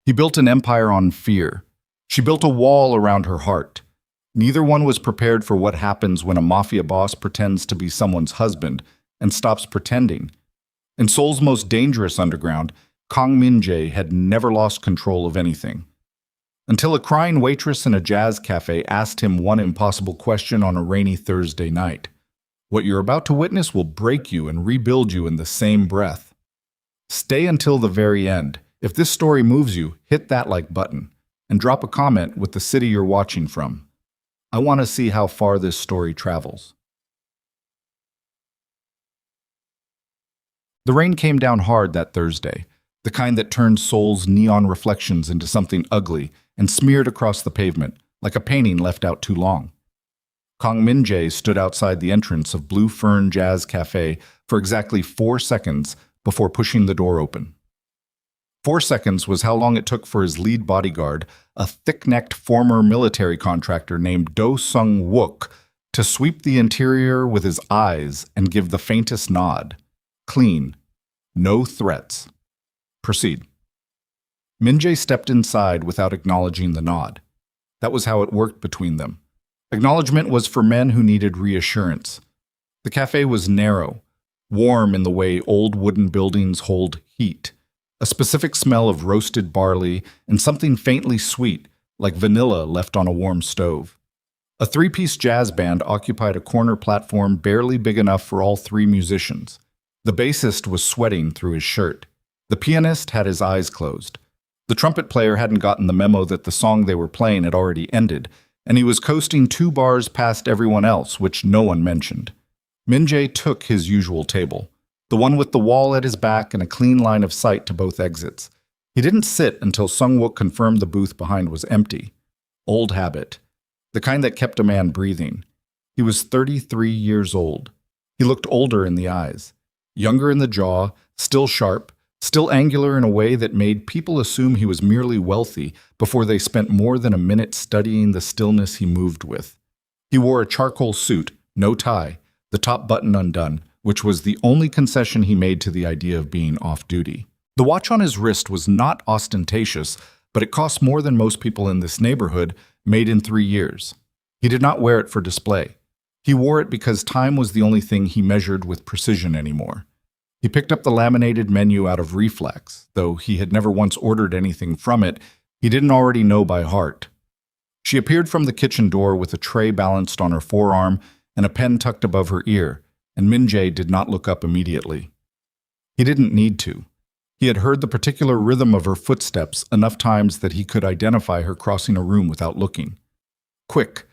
He built an empire on fear. She built a wall around her heart. Neither one was prepared for what happens when a mafia boss pretends to be someone's husband and stops pretending. In Seoul's most dangerous underground, Kang Min-jae had never lost control of anything. Until a crying waitress in a jazz cafe asked him one impossible question on a rainy Thursday night. What you're about to witness will break you and rebuild you in the same breath. Stay until the very end. If this story moves you, hit that like button and drop a comment with the city you're watching from. I want to see how far this story travels. The rain came down hard that Thursday, the kind that turned Seoul's neon reflections into something ugly and smeared across the pavement, like a painting left out too long. Kang Min-jae stood outside the entrance of Blue Fern Jazz Cafe for exactly 4 seconds before pushing the door open. 4 seconds was how long it took for his lead bodyguard, a thick-necked former military contractor named Do Sung-wook, to sweep the interior with his eyes and give the faintest nod. Clean. No threats. Proceed. Min-jae stepped inside without acknowledging the nod. That was how it worked between them. Acknowledgement was for men who needed reassurance. The cafe was narrow, warm in the way old wooden buildings hold heat. A specific smell of roasted barley and something faintly sweet, like vanilla left on a warm stove. A 3-piece jazz band occupied a corner platform barely big enough for all 3 musicians. The bassist was sweating through his shirt. The pianist had his eyes closed. The trumpet player hadn't gotten the memo that the song they were playing had already ended, and he was coasting 2 bars past everyone else, which no one mentioned. Min-jae took his usual table, the one with the wall at his back and a clean line of sight to both exits. He didn't sit until Sung-wook confirmed the booth behind was empty. Old habit. The kind that kept a man breathing. He was 33 years old. He looked older in the eyes. Younger in the jaw, still sharp, still angular in a way that made people assume he was merely wealthy before they spent more than a minute studying the stillness he moved with. He wore a charcoal suit, no tie, the top button undone, which was the only concession he made to the idea of being off-duty. The watch on his wrist was not ostentatious, but it cost more than most people in this neighborhood, made in 3 years. He did not wear it for display. He wore it because time was the only thing he measured with precision anymore. He picked up the laminated menu out of reflex, though he had never once ordered anything from it. He didn't already know by heart. She appeared from the kitchen door with a tray balanced on her forearm and a pen tucked above her ear, and Min-jae did not look up immediately. He didn't need to. He had heard the particular rhythm of her footsteps enough times that he could identify her crossing a room without looking. Quick,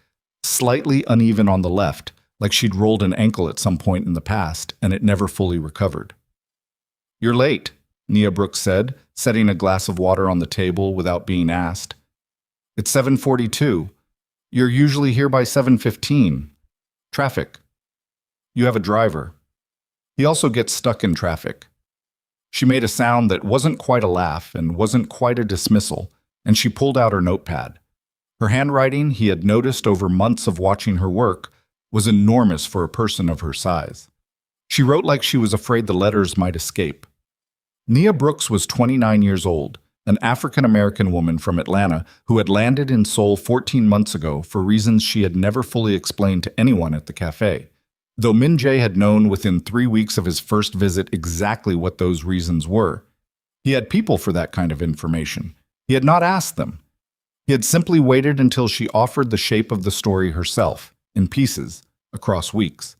slightly uneven on the left, like she'd rolled an ankle at some point in the past, and it never fully recovered. "You're late," Nia Brooks said, setting a glass of water on the table without being asked. "It's 7:42. You're usually here by 7:15. Traffic. You have a driver. He also gets stuck in traffic." She made a sound that wasn't quite a laugh and wasn't quite a dismissal, and she pulled out her notepad. Her handwriting, he had noticed over months of watching her work, was enormous for a person of her size. She wrote like she was afraid the letters might escape. Nia Brooks was 29 years old, an African-American woman from Atlanta who had landed in Seoul 14 months ago for reasons she had never fully explained to anyone at the cafe. Though Min-jae had known within 3 weeks of his first visit exactly what those reasons were. He had people for that kind of information. He had not asked them. He had simply waited until she offered the shape of the story herself, in pieces, across weeks.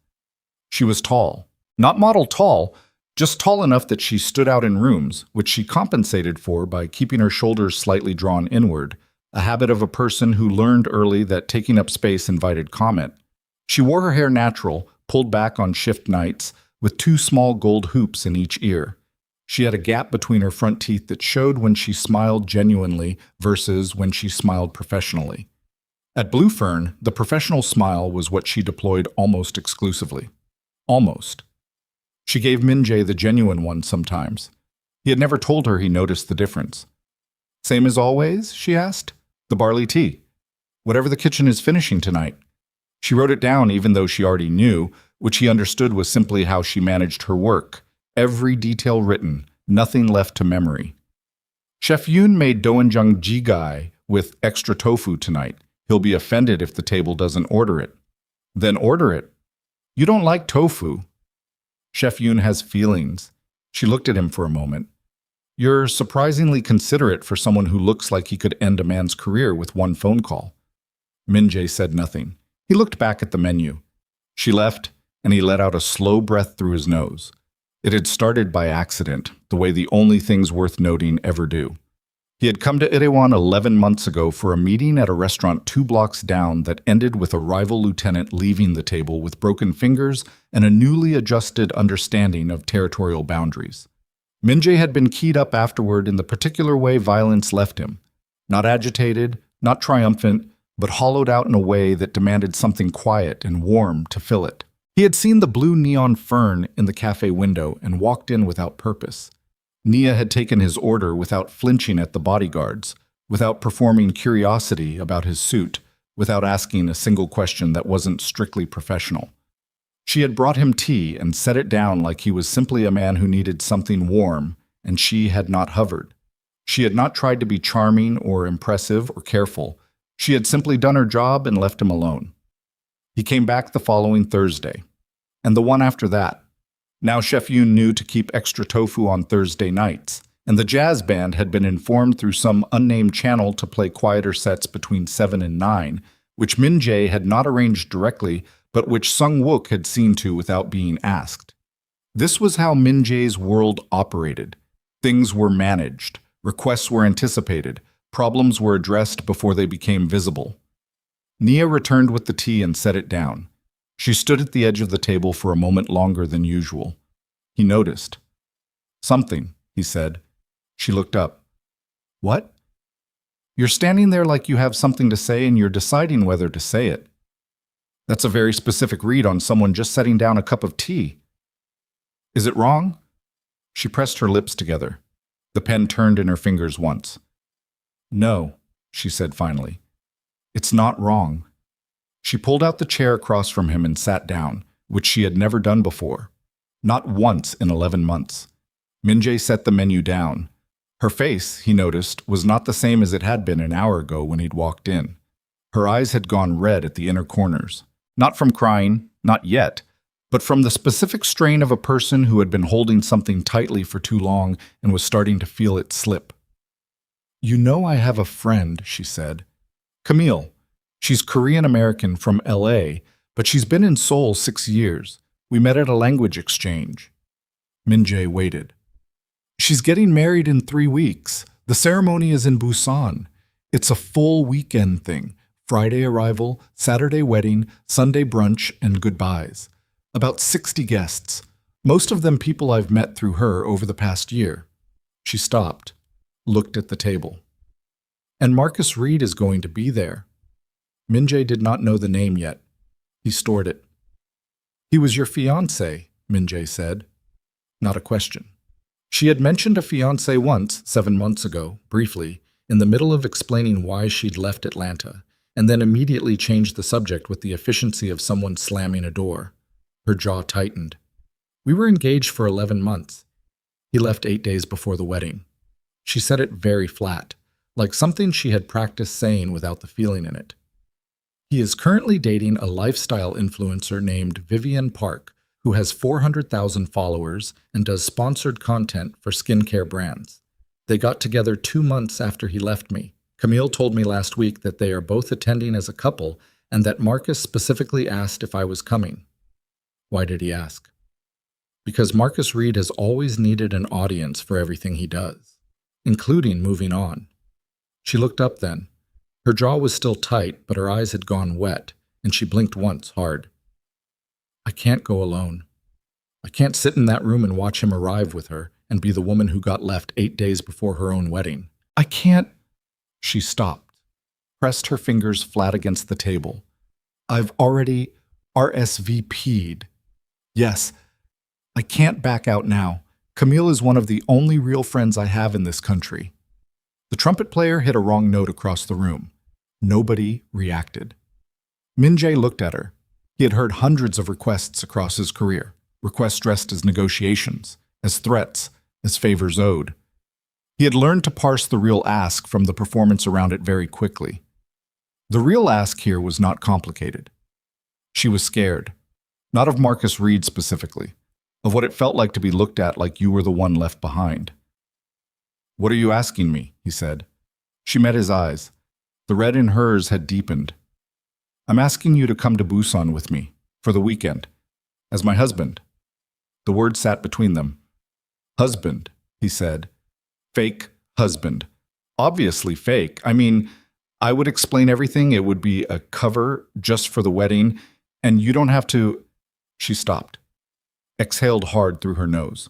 She was tall. Not model tall, just tall enough that she stood out in rooms, which she compensated for by keeping her shoulders slightly drawn inward, a habit of a person who learned early that taking up space invited comment. She wore her hair natural, pulled back on shift nights, with 2 small gold hoops in each ear. She had a gap between her front teeth that showed when she smiled genuinely versus when she smiled professionally. At Blue Fern, the professional smile was what she deployed almost exclusively. Almost. She gave Min-jae the genuine one sometimes. He had never told her he noticed the difference. "Same as always?" she asked. "The barley tea. Whatever the kitchen is finishing tonight." She wrote it down even though she already knew, which he understood was simply how she managed her work. Every detail written, nothing left to memory. Chef Yoon made doenjang jigae with extra tofu tonight. He'll be offended if the table doesn't order it. Then order it. You don't like tofu. Chef Yoon has feelings. She looked at him for a moment. You're surprisingly considerate for someone who looks like he could end a man's career with one phone call. Min-jae said nothing. He looked back at the menu. She left, and he let out a slow breath through his nose. It had started by accident, the way the only things worth noting ever do. He had come to Itaewon 11 months ago for a meeting at a restaurant 2 blocks down that ended with a rival lieutenant leaving the table with broken fingers and a newly adjusted understanding of territorial boundaries. Min-jae had been keyed up afterward in the particular way violence left him. Not agitated, not triumphant, but hollowed out in a way that demanded something quiet and warm to fill it. He had seen the blue neon fern in the cafe window and walked in without purpose. Nia had taken his order without flinching at the bodyguards, without performing curiosity about his suit, without asking a single question that wasn't strictly professional. She had brought him tea and set it down like he was simply a man who needed something warm, and she had not hovered. She had not tried to be charming or impressive or careful. She had simply done her job and left him alone. He came back the following Thursday, and the one after that. Now Chef Yoon knew to keep extra tofu on Thursday nights, and the jazz band had been informed through some unnamed channel to play quieter sets between 7 and 9, which Min-jae had not arranged directly, but which Sung-wook had seen to without being asked. This was how Min-jae's world operated. Things were managed, requests were anticipated, problems were addressed before they became visible. Nia returned with the tea and set it down. She stood at the edge of the table for a moment longer than usual. He noticed. Something, he said. She looked up. What? You're standing there like you have something to say and you're deciding whether to say it. That's a very specific read on someone just setting down a cup of tea. Is it wrong? She pressed her lips together. The pen turned in her fingers once. No, she said finally. It's not wrong. She pulled out the chair across from him and sat down, which she had never done before. Not once in 11 months. Min-jae set the menu down. Her face, he noticed, was not the same as it had been an hour ago when he'd walked in. Her eyes had gone red at the inner corners. Not from crying, not yet, but from the specific strain of a person who had been holding something tightly for too long and was starting to feel it slip. You know I have a friend, she said. Camille. She's Korean American from LA, but she's been in Seoul 6 years. We met at a language exchange. Min-jae waited. She's getting married in 3 weeks. The ceremony is in Busan. It's a full weekend thing. Friday arrival, Saturday wedding, Sunday brunch, and goodbyes. About 60 guests. Most of them people I've met through her over the past year. She stopped, looked at the table. And Marcus Reed is going to be there. Min-jae did not know the name yet. He stored it. He was your fiancé, Min-jae said. Not a question. She had mentioned a fiancé once, 7 months ago, briefly, in the middle of explaining why she'd left Atlanta, and then immediately changed the subject with the efficiency of someone slamming a door. Her jaw tightened. We were engaged for 11 months. He left 8 days before the wedding. She said it very flat, like something she had practiced saying without the feeling in it. He is currently dating a lifestyle influencer named Vivian Park, who has 400,000 followers and does sponsored content for skincare brands. They got together 2 months after he left me. Camille told me last week that they are both attending as a couple and that Marcus specifically asked if I was coming. Why did he ask? Because Marcus Reed has always needed an audience for everything he does, including moving on. She looked up then. Her jaw was still tight, but her eyes had gone wet, and she blinked once hard. I can't go alone. I can't sit in that room and watch him arrive with her and be the woman who got left 8 days before her own wedding. I can't. She stopped, pressed her fingers flat against the table. I've already RSVP'd. Yes, I can't back out now. Camille is one of the only real friends I have in this country. The trumpet player hit a wrong note across the room. Nobody reacted. Min-jae looked at her. He had heard hundreds of requests across his career, requests dressed as negotiations, as threats, as favors owed. He had learned to parse the real ask from the performance around it very quickly. The real ask here was not complicated. She was scared, not of Marcus Reed specifically, of what it felt like to be looked at like you were the one left behind. "What are you asking me?" he said. She met his eyes. The red in hers had deepened. "I'm asking you to come to Busan with me, for the weekend, as my husband." The word sat between them. "Husband," he said. "Fake husband. Obviously fake. I mean, I would explain everything. It would be a cover just for the wedding, and you don't have to—" She stopped, exhaled hard through her nose.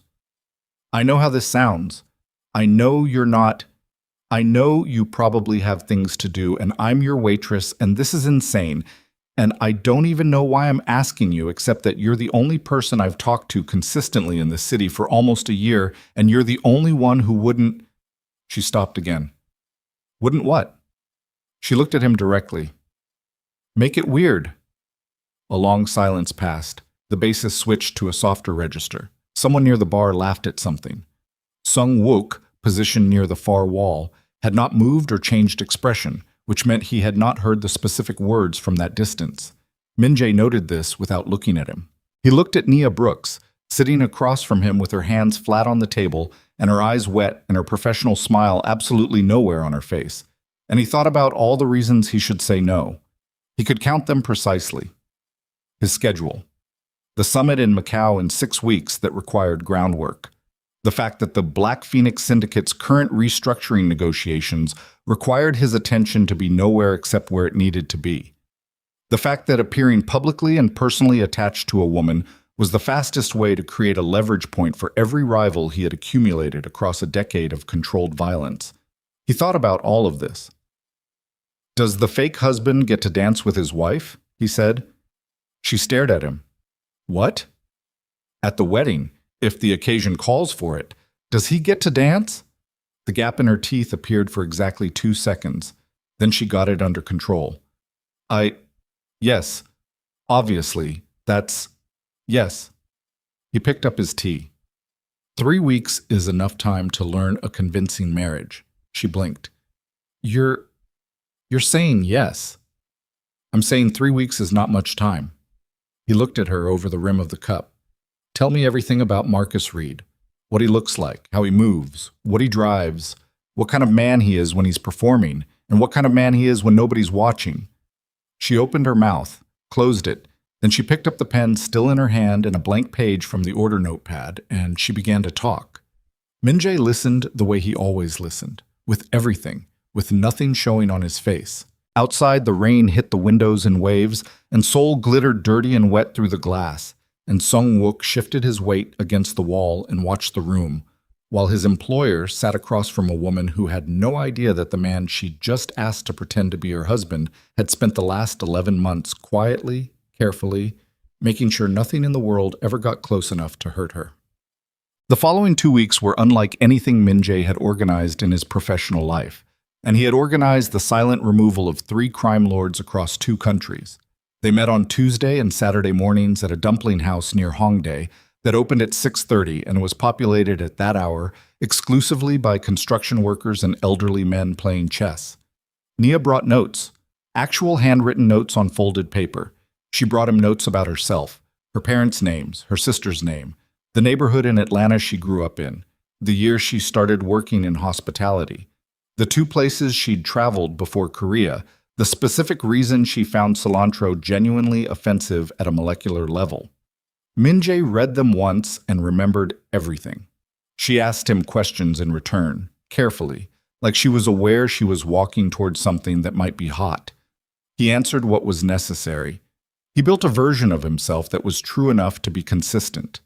"I know how this sounds. I know you're not. I know you probably have things to do, and I'm your waitress, and this is insane. And I don't even know why I'm asking you, except that you're the only person I've talked to consistently in this city for almost a year, and you're the only one who wouldn't—" She stopped again. "Wouldn't what?" She looked at him directly. "Make it weird." A long silence passed. The bassist switched to a softer register. Someone near the bar laughed at something. Sung Wook, positioned near the far wall, had not moved or changed expression, which meant he had not heard the specific words from that distance. Min-jae noted this without looking at him. He looked at Nia Brooks, sitting across from him with her hands flat on the table and her eyes wet and her professional smile absolutely nowhere on her face. And he thought about all the reasons he should say no. He could count them precisely. His schedule. The summit in Macau in 6 weeks that required groundwork. The fact that the Black Phoenix Syndicate's current restructuring negotiations required his attention to be nowhere except where it needed to be. The fact that appearing publicly and personally attached to a woman was the fastest way to create a leverage point for every rival he had accumulated across a decade of controlled violence. He thought about all of this. "Does the fake husband get to dance with his wife?" he said. She stared at him. "What?" "At the wedding. If the occasion calls for it. Does he get to dance?" The gap in her teeth appeared for exactly 2 seconds. Then she got it under control. Yes. Obviously. Yes. He picked up his tea. 3 weeks is enough time to learn a convincing marriage. She blinked. You're saying yes. I'm saying 3 weeks is not much time. He looked at her over the rim of the cup. "Tell me everything about Marcus Reed. What he looks like, how he moves, what he drives, what kind of man he is when he's performing, and what kind of man he is when nobody's watching." She opened her mouth, closed it, then she picked up the pen still in her hand and a blank page from the order notepad, and she began to talk. Min-jae listened the way he always listened, with everything, with nothing showing on his face. Outside, the rain hit the windows in waves, and Seoul glittered dirty and wet through the glass. And Sung Wook shifted his weight against the wall and watched the room, while his employer sat across from a woman who had no idea that the man she'd just asked to pretend to be her husband had spent the last 11 months quietly, carefully, making sure nothing in the world ever got close enough to hurt her. The following 2 weeks were unlike anything Min-jae had organized in his professional life, and he had organized the silent removal of 3 crime lords across 2 countries. They met on Tuesday and Saturday mornings at a dumpling house near Hongdae that opened at 6:30 and was populated at that hour exclusively by construction workers and elderly men playing chess. Nia brought notes, actual handwritten notes on folded paper. She brought him notes about herself, her parents' names, her sister's name, the neighborhood in Atlanta she grew up in, the year she started working in hospitality, the 2 places she'd traveled before Korea, the specific reason she found cilantro genuinely offensive at a molecular level. Min-jae read them once and remembered everything. She asked him questions in return, carefully, like she was aware she was walking towards something that might be hot. He answered what was necessary. He built a version of himself that was true enough to be consistent.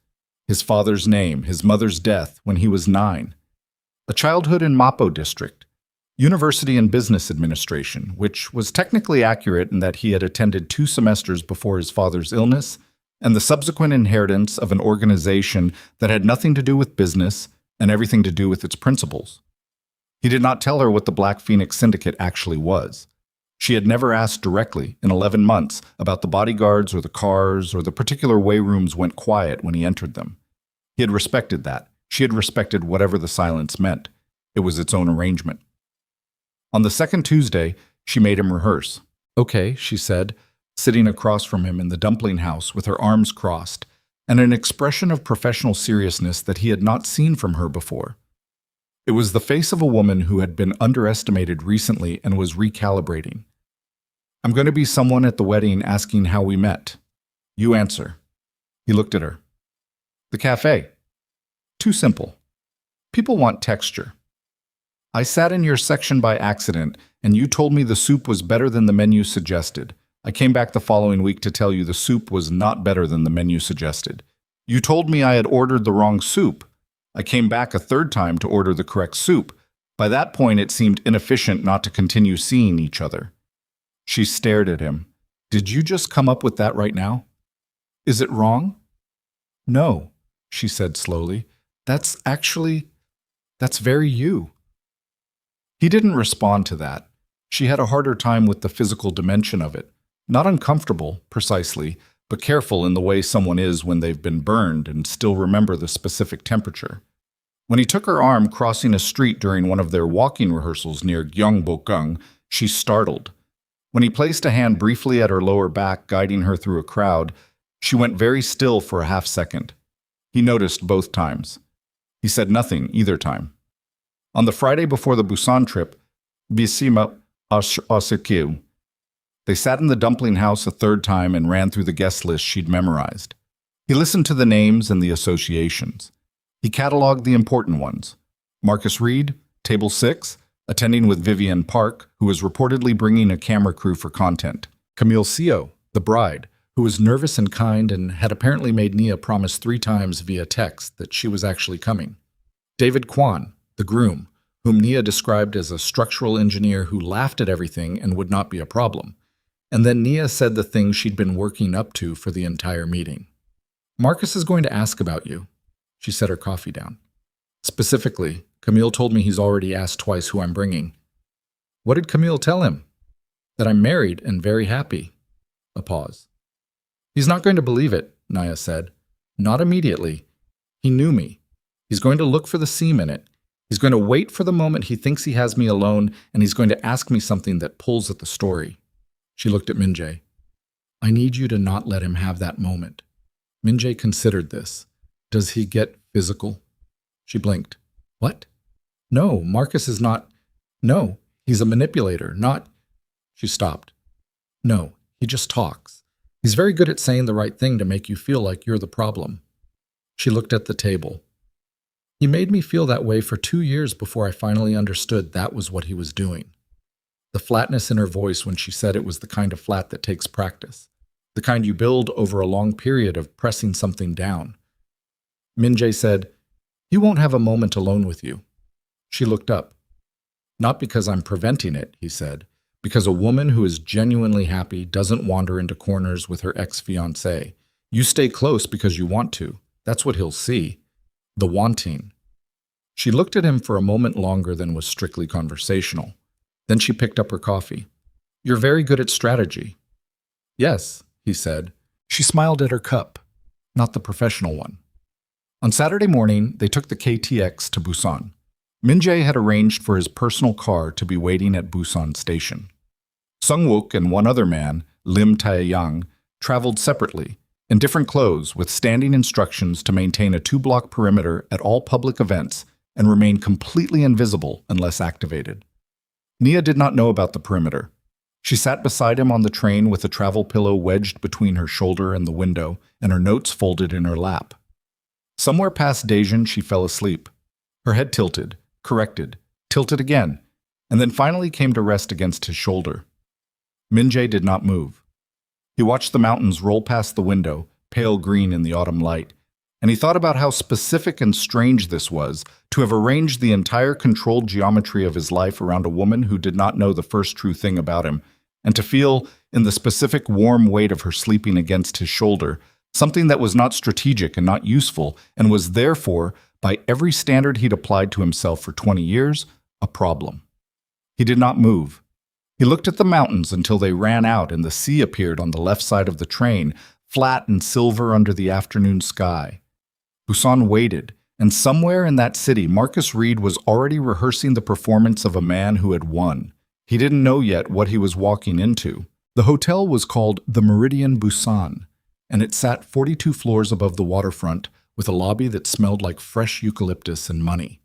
His father's name, his mother's death when he was 9. A childhood in Mapo district. University and Business Administration, which was technically accurate in that he had attended 2 semesters before his father's illness, and the subsequent inheritance of an organization that had nothing to do with business and everything to do with its principles. He did not tell her what the Black Phoenix Syndicate actually was. She had never asked directly, in 11 months, about the bodyguards or the cars or the particular way rooms went quiet when he entered them. He had respected that. She had respected whatever the silence meant. It was its own arrangement. On the second Tuesday, she made him rehearse. "Okay," she said, sitting across from him in the dumpling house with her arms crossed, and an expression of professional seriousness that he had not seen from her before. It was the face of a woman who had been underestimated recently and was recalibrating. "I'm going to be someone at the wedding asking how we met. You answer." He looked at her. "The cafe. Too simple. People want texture. I sat in your section by accident, and you told me the soup was better than the menu suggested. I came back the following week to tell you the soup was not better than the menu suggested. You told me I had ordered the wrong soup. I came back a third time to order the correct soup. By that point, it seemed inefficient not to continue seeing each other." She stared at him. "Did you just come up with that right now? Is it wrong?" "No," she said slowly. That's very you." He didn't respond to that. She had a harder time with the physical dimension of it. Not uncomfortable, precisely, but careful in the way someone is when they've been burned and still remember the specific temperature. When he took her arm crossing a street during one of their walking rehearsals near Gyeongbokgung, she startled. When he placed a hand briefly at her lower back, guiding her through a crowd, she went very still for a half second. He noticed both times. He said nothing either time. On the Friday before the Busan trip, Bisima Osikyu, they sat in the dumpling house a third time and ran through the guest list she'd memorized. He listened to the names and the associations. He cataloged the important ones. Marcus Reed, table 6, attending with Vivian Park, who was reportedly bringing a camera crew for content. Camille Seo, the bride, who was nervous and kind and had apparently made Nia promise 3 times via text that she was actually coming. David Kwan, the groom, whom Nia described as a structural engineer who laughed at everything and would not be a problem. And then Nia said the thing she'd been working up to for the entire meeting. "Marcus is going to ask about you." She set her coffee down. "Specifically, Camille told me he's already asked twice who I'm bringing." "What did Camille tell him?" "That I'm married and very happy." A pause. "He's not going to believe it," Nia said. "Not immediately. He knew me. He's going to look for the seam in it. He's going to wait for the moment he thinks he has me alone, and he's going to ask me something that pulls at the story." She looked at Min-jae. "I need you to not let him have that moment." Min-jae considered this. "Does he get physical?" She blinked. "What?" "No, Marcus is not. No, he's a manipulator, not." She stopped. "No, he just talks. He's very good at saying the right thing to make you feel like you're the problem." She looked at the table. "He made me feel that way for 2 years before I finally understood that was what he was doing." The flatness in her voice when she said it was the kind of flat that takes practice, the kind you build over a long period of pressing something down. Min-jae said, "He won't have a moment alone with you." She looked up. "Not because I'm preventing it," he said, "because a woman who is genuinely happy doesn't wander into corners with her ex-fiancé. You stay close because you want to. That's what he'll see. The wanting." She looked at him for a moment longer than was strictly conversational. Then she picked up her coffee. "You're very good at strategy." "Yes," he said. She smiled at her cup, not the professional one. On Saturday morning, they took the KTX to Busan. Min-jae had arranged for his personal car to be waiting at Busan Station. Sung-wook and one other man, Lim Tae-yang, traveled separately, in different clothes with standing instructions to maintain a 2-block perimeter at all public events and remain completely invisible unless activated. Nia did not know about the perimeter. She sat beside him on the train with a travel pillow wedged between her shoulder and the window and her notes folded in her lap. Somewhere past Daejeon, she fell asleep. Her head tilted, corrected, tilted again, and then finally came to rest against his shoulder. Min-jae did not move. He watched the mountains roll past the window, pale green in the autumn light, and he thought about how specific and strange this was, to have arranged the entire controlled geometry of his life around a woman who did not know the first true thing about him, and to feel, in the specific warm weight of her sleeping against his shoulder, something that was not strategic and not useful, and was therefore, by every standard he'd applied to himself for 20 years, a problem. He did not move. He looked at the mountains until they ran out and the sea appeared on the left side of the train, flat and silver under the afternoon sky. Busan waited, And somewhere in that city, Marcus Reed was already rehearsing the performance of a man who had won. He didn't know yet what he was walking into. The hotel was called the Meridian Busan, and it sat 42 floors above the waterfront with a lobby that smelled like fresh eucalyptus and money.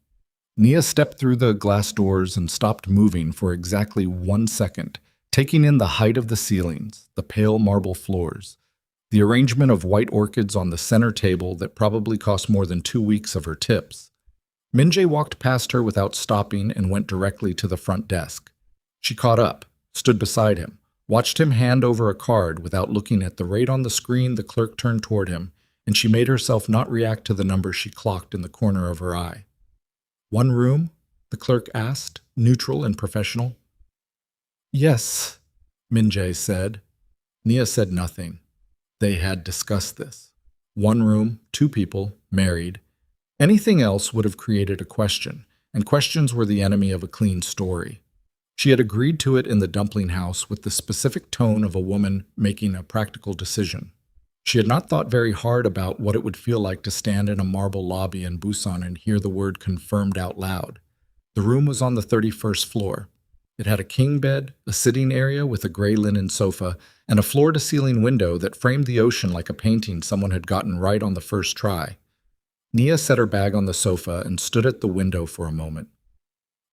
Nia stepped through the glass doors and stopped moving for exactly 1 second, taking in the height of the ceilings, the pale marble floors, the arrangement of white orchids on the center table that probably cost more than 2 weeks of her tips. Min-jae walked past her without stopping and went directly to the front desk. She caught up, stood beside him, watched him hand over a card without looking at the rate on the screen. The clerk turned toward him, and she made herself not react to the number she clocked in the corner of her eye. "One room?" the clerk asked, neutral and professional. "Yes," Min-jae said. Nia said nothing. They had discussed this. 1 room, 2 people, married. Anything else would have created a question, and questions were the enemy of a clean story. She had agreed to it in the dumpling house with the specific tone of a woman making a practical decision. She had not thought very hard about what it would feel like to stand in a marble lobby in Busan and hear the word confirmed out loud. The room was on the 31st floor. It had a king bed, a sitting area with a gray linen sofa, and a floor-to-ceiling window that framed the ocean like a painting someone had gotten right on the first try. Nia set her bag on the sofa and stood at the window for a moment.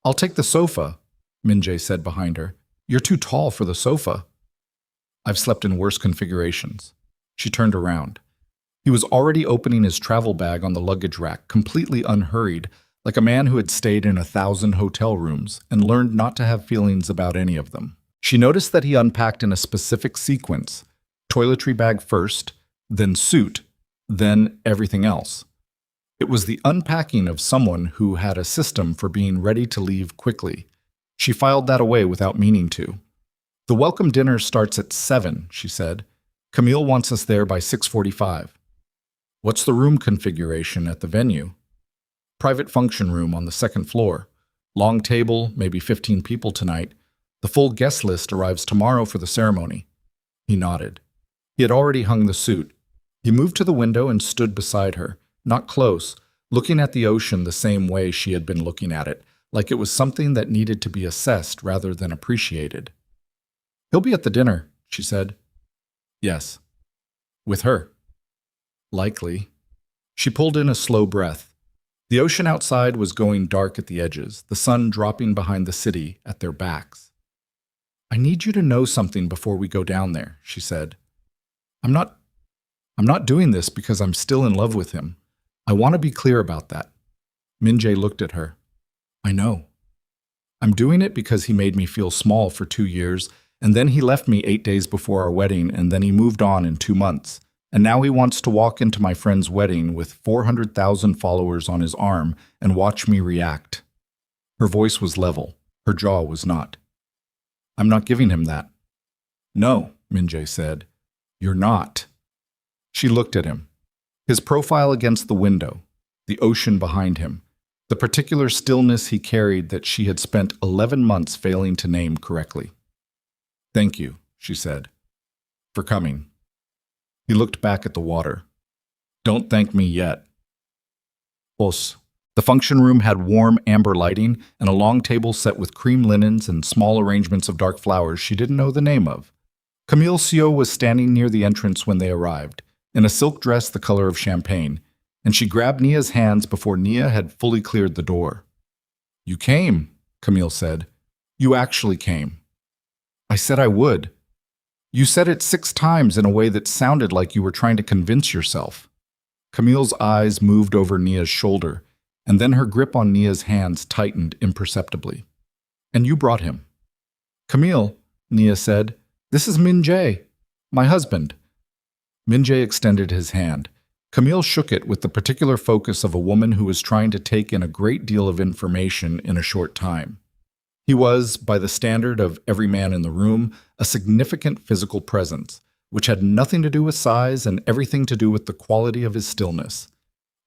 "I'll take the sofa," Min-jae said behind her. "You're too tall for the sofa." "I've slept in worse configurations." She turned around. He was already opening his travel bag on the luggage rack, completely unhurried, like a man who had stayed in 1,000 hotel rooms and learned not to have feelings about any of them. She noticed that he unpacked in a specific sequence: toiletry bag first, then suit, then everything else. It was the unpacking of someone who had a system for being ready to leave quickly. She filed that away without meaning to. "The welcome dinner starts at 7, she said. "Camille wants us there by 6:45. "What's the room configuration at the venue?" "Private function room on the 2nd floor. Long table, maybe 15 people tonight. The full guest list arrives tomorrow for the ceremony." He nodded. He had already hung the suit. He moved to the window and stood beside her, not close, looking at the ocean the same way she had been looking at it, like it was something that needed to be assessed rather than appreciated. "He'll be at the dinner," she said. "Yes." "With her?" "Likely." She pulled in a slow breath. The ocean outside was going dark at the edges, the sun dropping behind the city at their backs. "I need you to know something before we go down there," she said. I'm not doing this because I'm still in love with him. I want to be clear about that." Min-jae looked at her. "I know. I'm doing it because he made me feel small for 2 years, and then he left me 8 days before our wedding, and then he moved on in 2 months. And now he wants to walk into my friend's wedding with 400,000 followers on his arm and watch me react." Her voice was level. Her jaw was not. "I'm not giving him that." "No," Min-jae said. "You're not." She looked at him. His profile against the window, the ocean behind him, the particular stillness he carried that she had spent 11 months failing to name correctly. "Thank you," she said, "for coming." He looked back at the water. "Don't thank me yet." Boss. The function room had warm amber lighting and a long table set with cream linens and small arrangements of dark flowers she didn't know the name of. Camille Seo was standing near the entrance when they arrived, in a silk dress the color of champagne, and she grabbed Nia's hands before Nia had fully cleared the door. "You came," Camille said. "You actually came." "I said I would." "You said it 6 times in a way that sounded like you were trying to convince yourself." Camille's eyes moved over Nia's shoulder, and then her grip on Nia's hands tightened imperceptibly. "And you brought him." "Camille," Nia said, "this is Min-jae, my husband." Min-jae extended his hand. Camille shook it with the particular focus of a woman who was trying to take in a great deal of information in a short time. He was, by the standard of every man in the room, a significant physical presence, which had nothing to do with size and everything to do with the quality of his stillness.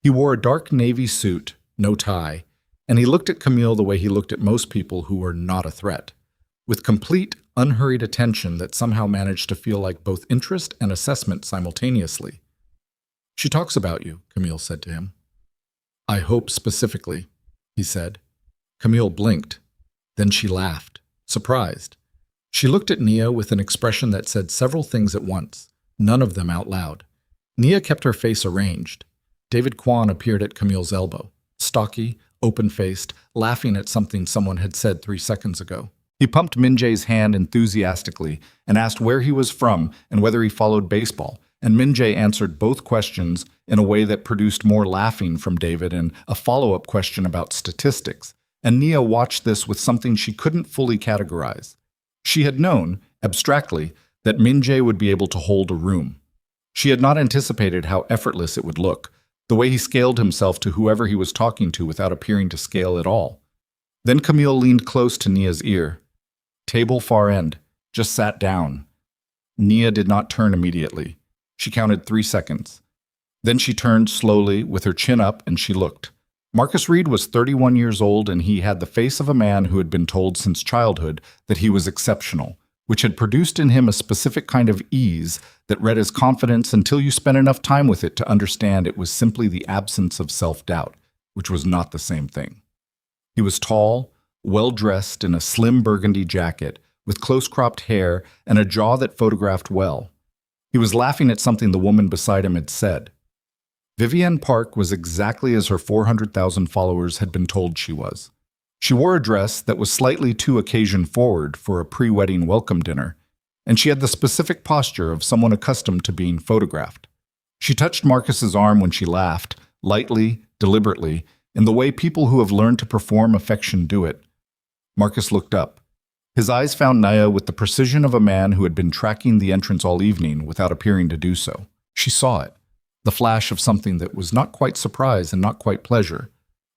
He wore a dark navy suit, no tie, and he looked at Camille the way he looked at most people who were not a threat, with complete, unhurried attention that somehow managed to feel like both interest and assessment simultaneously. "She talks about you," Camille said to him. I hope specifically, he said. Camille blinked. Then she laughed, surprised. She looked at Nia with an expression that said several things at once, none of them out loud. Nia kept her face arranged. David Kwan appeared at Camille's elbow, stocky, open-faced, laughing at something someone had said 3 seconds ago. He pumped Min-jae's hand enthusiastically and asked where he was from and whether he followed baseball, and Min-jae answered both questions in a way that produced more laughing from David and a follow-up question about statistics, and Nia watched this with something she couldn't fully categorize. She had known, abstractly, that Min-jae would be able to hold a room. She had not anticipated how effortless it would look, the way he scaled himself to whoever he was talking to without appearing to scale at all. Then Camille leaned close to Nia's ear. Table far end. Just sat down. Nia did not turn immediately. She counted 3 seconds. Then she turned slowly, with her chin up, and she looked. Marcus Reed was 31 years old, and he had the face of a man who had been told since childhood that he was exceptional, which had produced in him a specific kind of ease that read as confidence until you spent enough time with it to understand it was simply the absence of self-doubt, which was not the same thing. He was tall, well-dressed in a slim burgundy jacket, with close-cropped hair and a jaw that photographed well. He was laughing at something the woman beside him had said. Vivienne Park was exactly as her 400,000 followers had been told she was. She wore a dress that was slightly too occasion-forward for a pre-wedding welcome dinner, and she had the specific posture of someone accustomed to being photographed. She touched Marcus's arm when she laughed, lightly, deliberately, in the way people who have learned to perform affection do it. Marcus looked up. His eyes found Nia with the precision of a man who had been tracking the entrance all evening without appearing to do so. She saw it, the flash of something that was not quite surprise and not quite pleasure,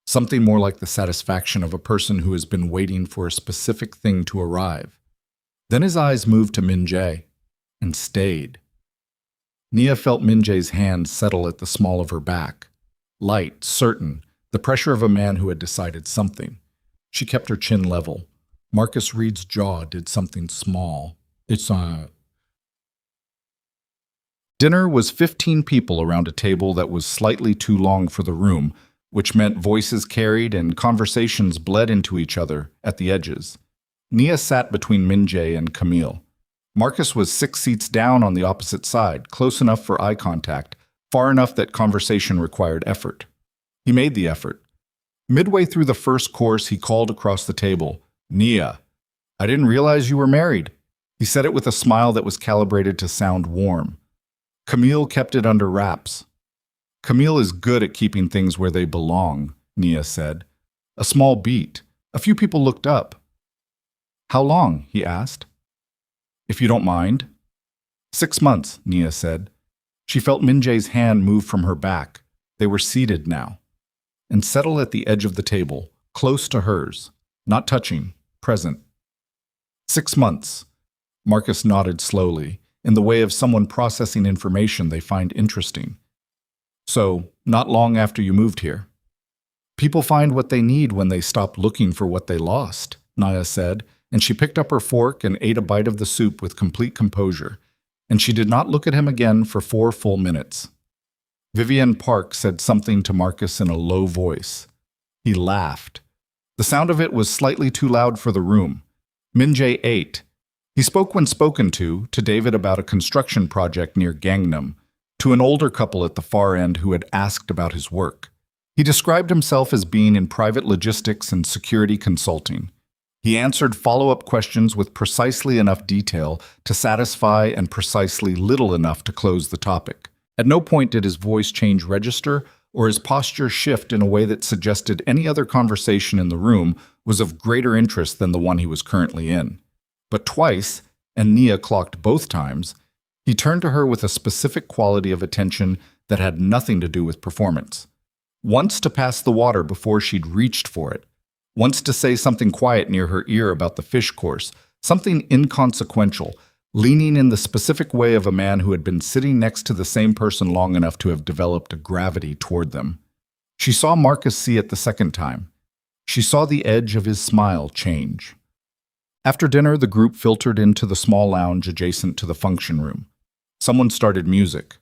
something more like the satisfaction of a person who has been waiting for a specific thing to arrive. Then his eyes moved to Min-jae, and stayed. Nia felt Min-jae's hand settle at the small of her back. Light, certain, the pressure of a man who had decided something. She kept her chin level. Marcus Reed's jaw did something small. Dinner was 15 people around a table that was slightly too long for the room, which meant voices carried and conversations bled into each other at the edges. Nia sat between Min-jae and Camille. Marcus was 6 seats down on the opposite side, close enough for eye contact, far enough that conversation required effort. He made the effort. Midway through the first course, he called across the table, "Nia, I didn't realize you were married." He said it with a smile that was calibrated to sound warm. Camille kept it under wraps. "Camille is good at keeping things where they belong," Nia said. A small beat. A few people looked up. "How long?" he asked. "If you don't mind." 6 months, Nia said. She felt Min-jae's hand move from her back. They were seated now, and settle at the edge of the table, close to hers, not touching, present. 6 months. Marcus nodded slowly, in the way of someone processing information they find interesting. "So, not long after you moved here." "People find what they need when they stop looking for what they lost," Nia said, and she picked up her fork and ate a bite of the soup with complete composure, and she did not look at him again for 4 full minutes. Vivienne Park said something to Marcus in a low voice. He laughed. The sound of it was slightly too loud for the room. Min-jae ate. He spoke when spoken to David about a construction project near Gangnam, to an older couple at the far end who had asked about his work. He described himself as being in private logistics and security consulting. He answered follow-up questions with precisely enough detail to satisfy and precisely little enough to close the topic. At no point did his voice change register or his posture shift in a way that suggested any other conversation in the room was of greater interest than the one he was currently in. But twice, and Nia clocked both times, he turned to her with a specific quality of attention that had nothing to do with performance. Once to pass the water before she'd reached for it. Once to say something quiet near her ear about the fish course, something inconsequential, leaning in the specific way of a man who had been sitting next to the same person long enough to have developed a gravity toward them. She saw Marcus see it the second time. She saw the edge of his smile change. After dinner, the group filtered into the small lounge adjacent to the function room. Someone started music.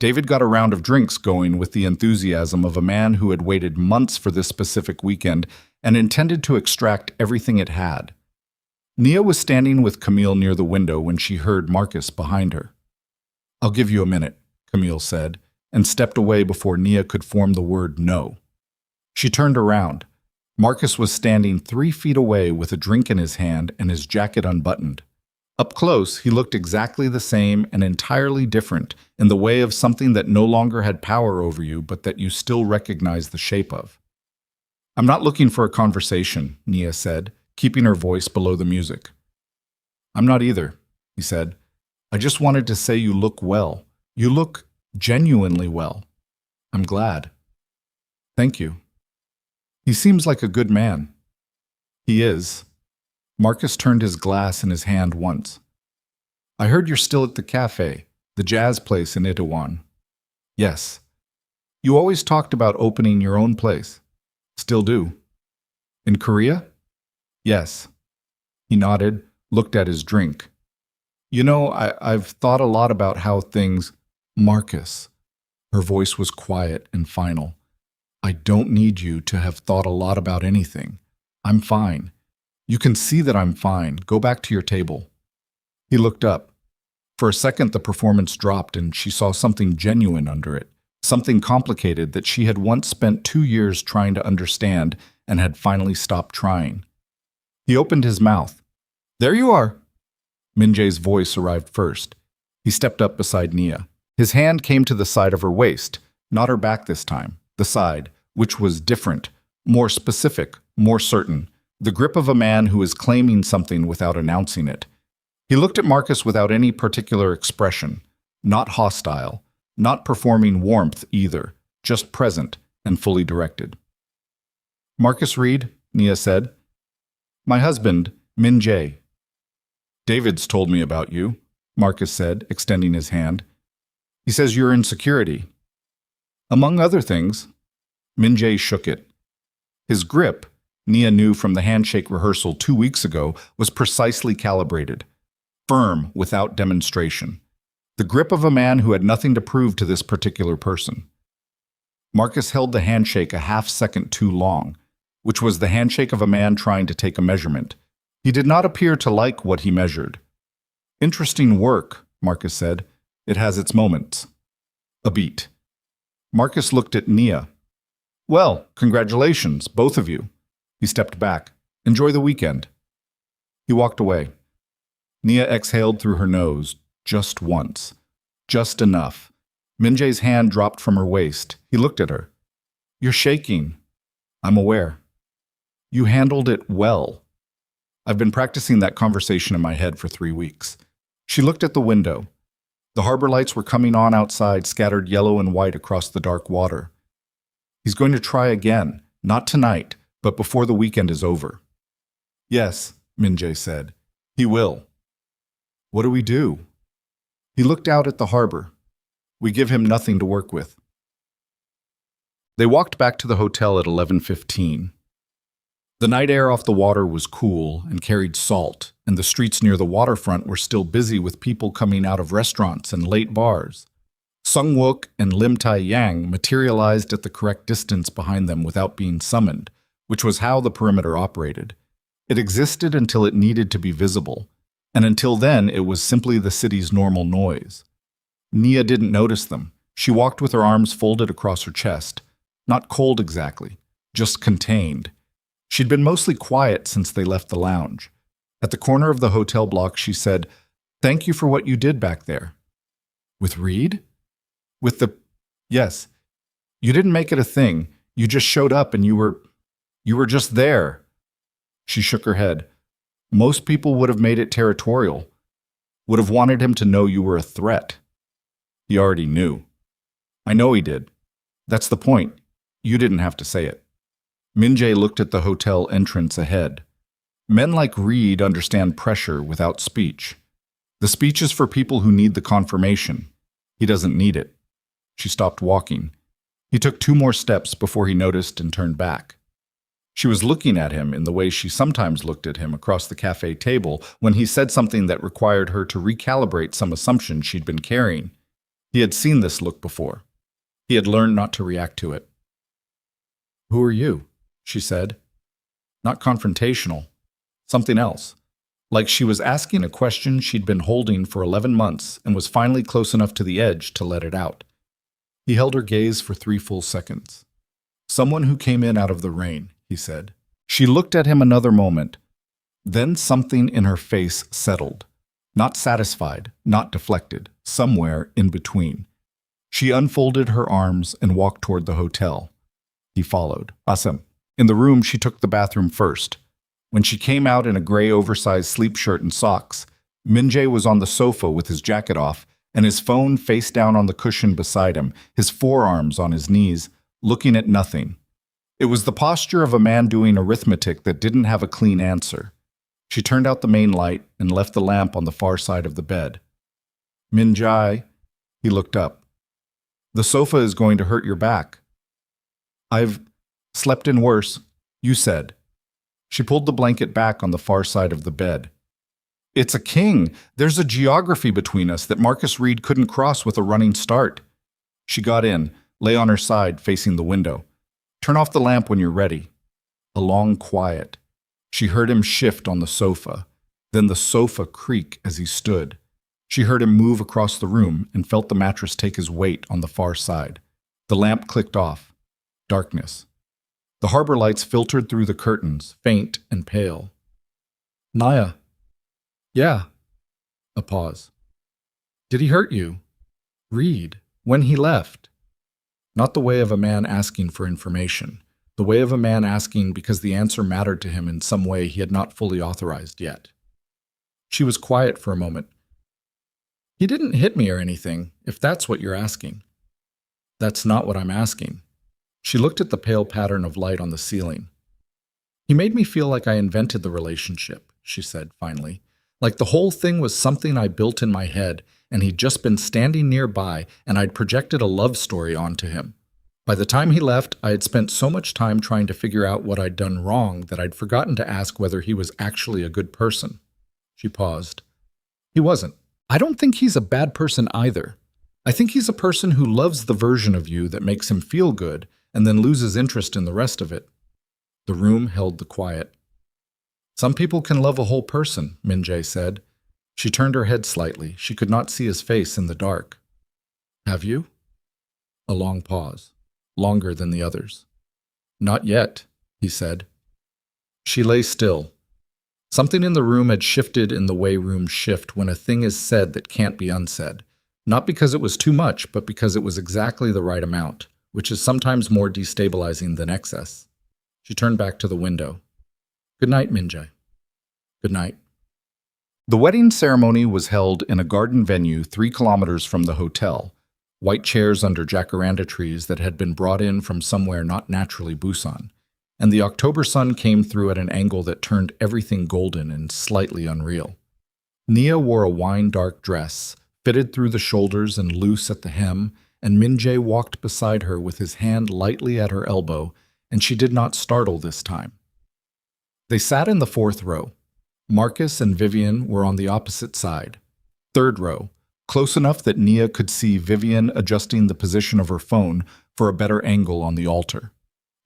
David got a round of drinks going with the enthusiasm of a man who had waited months for this specific weekend and intended to extract everything it had. Nia was standing with Camille near the window when she heard Marcus behind her. "I'll give you a minute," Camille said, and stepped away before Nia could form the word no. She turned around. Marcus was standing 3 feet away with a drink in his hand and his jacket unbuttoned. Up close, he looked exactly the same and entirely different in the way of something that no longer had power over you but that you still recognized the shape of. "I'm not looking for a conversation," Nia said, keeping her voice below the music. "I'm not either," he said. "I just wanted to say you look well. You look genuinely well. I'm glad." "Thank you." "He seems like a good man." "He is." Marcus turned his glass in his hand once. "I heard you're still at the cafe, the jazz place in Itaewon." "Yes." "You always talked about opening your own place." "Still do." "In Korea?" "Yes." He nodded, looked at his drink. "You know, I've thought a lot about how things—" "Marcus." Her voice was quiet and final. "I don't need you to have thought a lot about anything. I'm fine. You can see that I'm fine. Go back to your table." He looked up. For a second, the performance dropped and she saw something genuine under it, something complicated that she had once spent 2 years trying to understand and had finally stopped trying. He opened his mouth. "There you are." Min-jae's voice arrived first. He stepped up beside Nia. His hand came to the side of her waist, not her back this time, the side, which was different, more specific, more certain, the grip of a man who is claiming something without announcing it. He looked at Marcus without any particular expression, not hostile, not performing warmth either, just present and fully directed. "Marcus Reed," Nia said. "My husband, Min-jae." "David's told me about you," Marcus said, extending his hand. "He says you're in security." "Among other things." Min-jae shook it. His grip, Nia knew from the handshake rehearsal 2 weeks ago, was precisely calibrated, firm without demonstration. The grip of a man who had nothing to prove to this particular person. Marcus held the handshake a half-second too long, which was the handshake of a man trying to take a measurement. He did not appear to like what he measured. "Interesting work," Marcus said. "It has its moments." A beat. Marcus looked at Nia. "Well, congratulations, both of you." He stepped back. "Enjoy the weekend." He walked away. Nia exhaled through her nose, just once. Just enough. Min-jae's hand dropped from her waist. He looked at her. "You're shaking." "I'm aware." "You handled it well." "I've been practicing that conversation in my head for 3 weeks." She looked at the window. The harbor lights were coming on outside, scattered yellow and white across the dark water. "He's going to try again, not tonight, but before the weekend is over." "Yes," Min-jae said. "He will." "What do we do?" He looked out at the harbor. "We give him nothing to work with." They walked back to the hotel at 11:15. The night air off the water was cool and carried salt, and the streets near the waterfront were still busy with people coming out of restaurants and late bars. Sung-wook and Lim Tai-yang materialized at the correct distance behind them without being summoned, which was how the perimeter operated. It existed until it needed to be visible, and until then it was simply the city's normal noise. Nia didn't notice them. She walked with her arms folded across her chest. Not cold exactly, just contained. She'd been mostly quiet since they left the lounge. At the corner of the hotel block, she said, "Thank you for what you did back there." "With Reed?" "With the—" "Yes. You didn't make it a thing. You just showed up and you were just there." She shook her head. "Most people would have made it territorial. Would have wanted him to know you were a threat." "He already knew." "I know he did. That's the point. You didn't have to say it." Min-jae looked at the hotel entrance ahead. Men like Reed understand pressure without speech. The speech is for people who need the confirmation. He doesn't need it. She stopped walking. He took 2 more steps before he noticed and turned back. She was looking at him in the way she sometimes looked at him across the cafe table when he said something that required her to recalibrate some assumption she'd been carrying. He had seen this look before. He had learned not to react to it. "Who are you?" she said. Not confrontational. Something else. Like she was asking a question she'd been holding for 11 months and was finally close enough to the edge to let it out. He held her gaze for 3 full seconds. "Someone who came in out of the rain," he said. She looked at him another moment. Then something in her face settled. Not satisfied, not deflected, somewhere in between. She unfolded her arms and walked toward the hotel. He followed. Awesome. In the room, she took the bathroom first. When she came out in a gray oversized sleep shirt and socks, Min-jae was on the sofa with his jacket off and his phone face down on the cushion beside him, his forearms on his knees, looking at nothing. It was the posture of a man doing arithmetic that didn't have a clean answer. She turned out the main light and left the lamp on the far side of the bed. "Min-jae," he looked up. "The sofa is going to hurt your back." "I've slept in worse," you said. She pulled the blanket back on the far side of the bed. "It's a king. There's a geography between us that Marcus Reed couldn't cross with a running start." She got in, lay on her side facing the window. "Turn off the lamp when you're ready." A long quiet. She heard him shift on the sofa, then the sofa creak as he stood. She heard him move across the room and felt the mattress take his weight on the far side. The lamp clicked off. Darkness. The harbor lights filtered through the curtains, faint and pale. "Naya." "Yeah." A pause. "Did he hurt you?" "Reed. When he left." Not the way of a man asking for information. The way of a man asking because the answer mattered to him in some way he had not fully authorized yet. She was quiet for a moment. "He didn't hit me or anything, if that's what you're asking." "That's not what I'm asking." She looked at the pale pattern of light on the ceiling. "He made me feel like I invented the relationship," she said finally. "Like the whole thing was something I built in my head, and he'd just been standing nearby, and I'd projected a love story onto him. By the time he left, I had spent so much time trying to figure out what I'd done wrong that I'd forgotten to ask whether he was actually a good person." She paused. "He wasn't. I don't think he's a bad person either. I think he's a person who loves the version of you that makes him feel good and then loses interest in the rest of it." The room held the quiet. "Some people can love a whole person," Min-jae said. She turned her head slightly. She could not see his face in the dark. "Have you?" A long pause. Longer than the others. "Not yet," he said. She lay still. Something in the room had shifted in the way rooms shift when a thing is said that can't be unsaid. Not because it was too much, but because it was exactly the right amount, which is sometimes more destabilizing than excess. She turned back to the window. "Good night, Min-jae." "Good night." The wedding ceremony was held in a garden venue 3 kilometers from the hotel. White chairs under jacaranda trees that had been brought in from somewhere not naturally Busan, and the October sun came through at an angle that turned everything golden and slightly unreal. Nia wore a wine-dark dress, fitted through the shoulders and loose at the hem, and Min-jae walked beside her with his hand lightly at her elbow, and she did not startle this time. They sat in the 4th row. Marcus and Vivian were on the opposite side. 3rd row. Close enough that Nia could see Vivian adjusting the position of her phone for a better angle on the altar.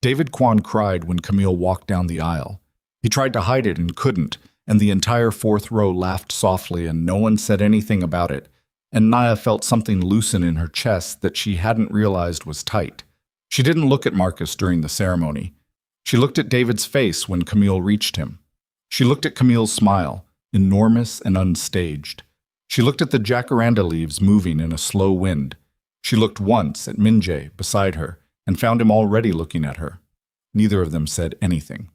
David Kwan cried when Camille walked down the aisle. He tried to hide it and couldn't, and the entire 4th row laughed softly and no one said anything about it, and Nia felt something loosen in her chest that she hadn't realized was tight. She didn't look at Marcus during the ceremony. She looked at David's face when Camille reached him. She looked at Camille's smile, enormous and unstaged. She looked at the jacaranda leaves moving in a slow wind. She looked once at Min-jae beside her and found him already looking at her. Neither of them said anything.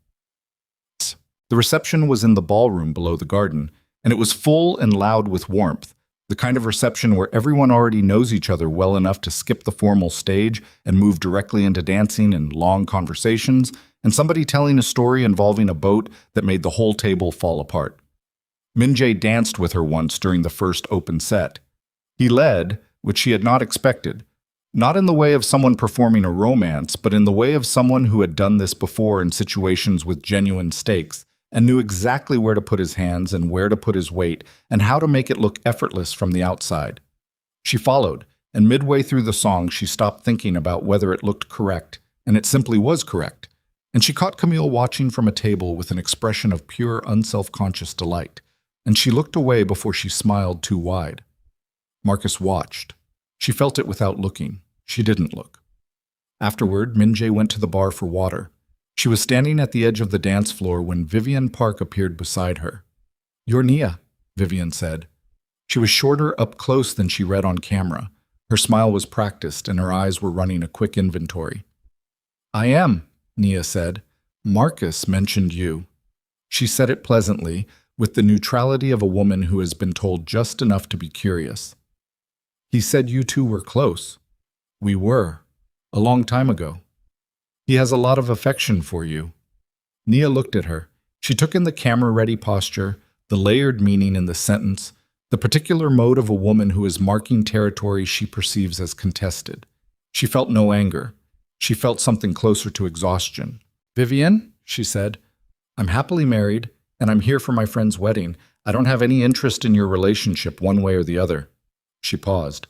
The reception was in the ballroom below the garden, and it was full and loud with warmth, the kind of reception where everyone already knows each other well enough to skip the formal stage and move directly into dancing and long conversations, and somebody telling a story involving a boat that made the whole table fall apart. Min-jae danced with her once during the first open set. He led, which she had not expected, not in the way of someone performing a romance, but in the way of someone who had done this before in situations with genuine stakes and knew exactly where to put his hands and where to put his weight and how to make it look effortless from the outside. She followed, and midway through the song she stopped thinking about whether it looked correct, and it simply was correct, and she caught Camille watching from a table with an expression of pure, unself-conscious delight, and she looked away before she smiled too wide. Marcus watched. She felt it without looking. She didn't look. Afterward, Min-jae went to the bar for water. She was standing at the edge of the dance floor when Vivian Park appeared beside her. "You're Nia," Vivian said. She was shorter up close than she read on camera. Her smile was practiced, and her eyes were running a quick inventory. "I am," Nia said. "Marcus mentioned you." She said it pleasantly, with the neutrality of a woman who has been told just enough to be curious. "He said you two were close." "We were. A long time ago. He has a lot of affection for you." Nia looked at her. She took in the camera-ready posture, the layered meaning in the sentence, the particular mode of a woman who is marking territory she perceives as contested. She felt no anger. She felt something closer to exhaustion. "Vivian," she said, "I'm happily married, and I'm here for my friend's wedding. I don't have any interest in your relationship one way or the other." She paused.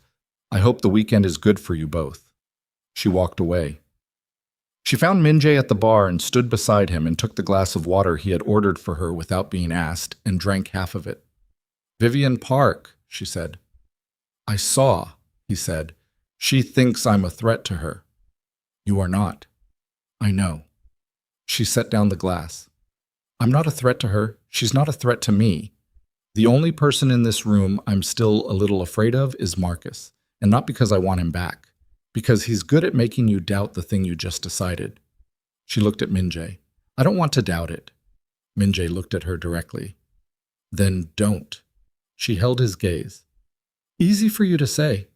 "I hope the weekend is good for you both." She walked away. She found Min-jae at the bar and stood beside him and took the glass of water he had ordered for her without being asked and drank half of it. "Vivian Park," she said. "I saw," he said. "She thinks I'm a threat to her." "You are not." "I know." She set down the glass. "I'm not a threat to her. She's not a threat to me. The only person in this room I'm still a little afraid of is Marcus, and not because I want him back. Because he's good at making you doubt the thing you just decided." She looked at Min-jae. "I don't want to doubt it." Min-jae looked at her directly. "Then don't." She held his gaze. "Easy for you to say."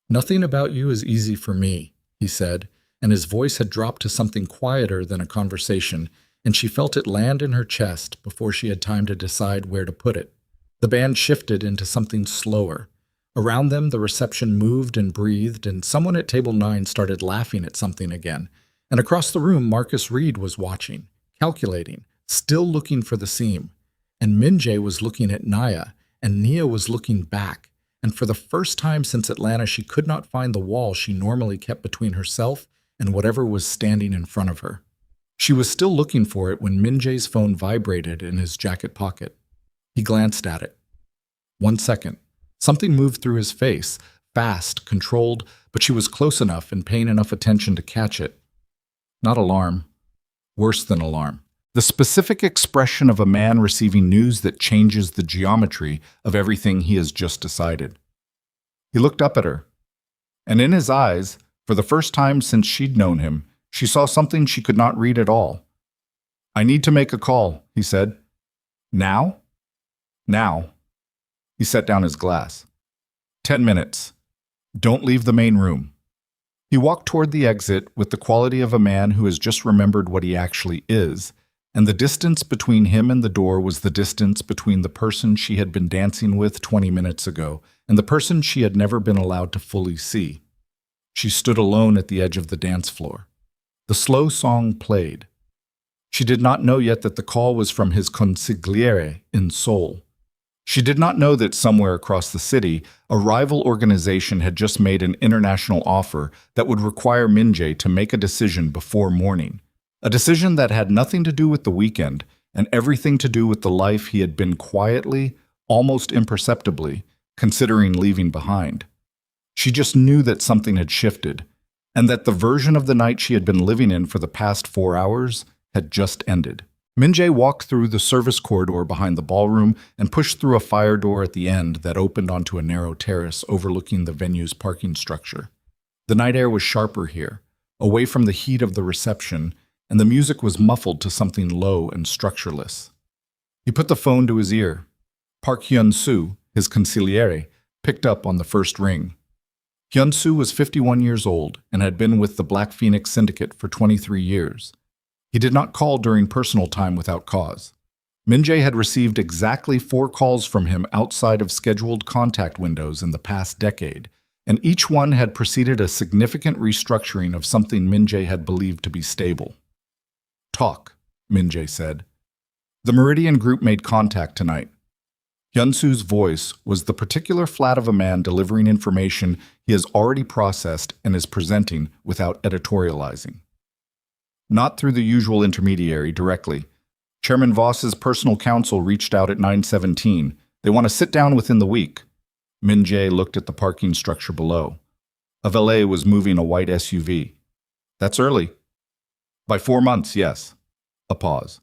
"Nothing about you is easy for me," he said, and his voice had dropped to something quieter than a conversation, and she felt it land in her chest before she had time to decide where to put it. The band shifted into something slower. Around them, the reception moved and breathed, and someone at table 9 started laughing at something again. And across the room, Marcus Reed was watching, calculating, still looking for the seam. And Min-jae was looking at Nia, and Nia was looking back. And for the first time since Atlanta, she could not find the wall she normally kept between herself and whatever was standing in front of her. She was still looking for it when Min-jae's phone vibrated in his jacket pocket. He glanced at it. 1 second. Something moved through his face, fast, controlled, but she was close enough and paying enough attention to catch it. Not alarm. Worse than alarm. The specific expression of a man receiving news that changes the geometry of everything he has just decided. He looked up at her, and in his eyes, for the first time since she'd known him, she saw something she could not read at all. "I need to make a call," he said. "Now?" "Now." He set down his glass. 10 minutes. Don't leave the main room." He walked toward the exit with the quality of a man who has just remembered what he actually is, and the distance between him and the door was the distance between the person she had been dancing with 20 minutes ago and the person she had never been allowed to fully see. She stood alone at the edge of the dance floor. The slow song played. She did not know yet that the call was from his consigliere in Seoul. She did not know that somewhere across the city, a rival organization had just made an international offer that would require Min-jae to make a decision before morning. A decision that had nothing to do with the weekend and everything to do with the life he had been quietly, almost imperceptibly, considering leaving behind. She just knew that something had shifted, and that the version of the night she had been living in for the past 4 hours had just ended. Min-jae walked through the service corridor behind the ballroom and pushed through a fire door at the end that opened onto a narrow terrace overlooking the venue's parking structure. The night air was sharper here, away from the heat of the reception, and the music was muffled to something low and structureless. He put the phone to his ear. Park Hyun-soo, his consigliere, picked up on the first ring. Hyun-soo was 51 years old and had been with the Black Phoenix Syndicate for 23 years. He did not call during personal time without cause. Min-jae had received exactly 4 calls from him outside of scheduled contact windows in the past decade, and each one had preceded a significant restructuring of something Min-jae had believed to be stable. "Talk," Min-jae said. "The Meridian Group made contact tonight." Hyunsu's voice was the particular flat of a man delivering information he has already processed and is presenting without editorializing. Not through the usual intermediary, directly. Chairman Voss's personal counsel reached out at 9:17. They want to sit down within the week. Min Jae looked at the parking structure below. A valet was moving a white SUV. That's early. By 4 months, yes. A pause.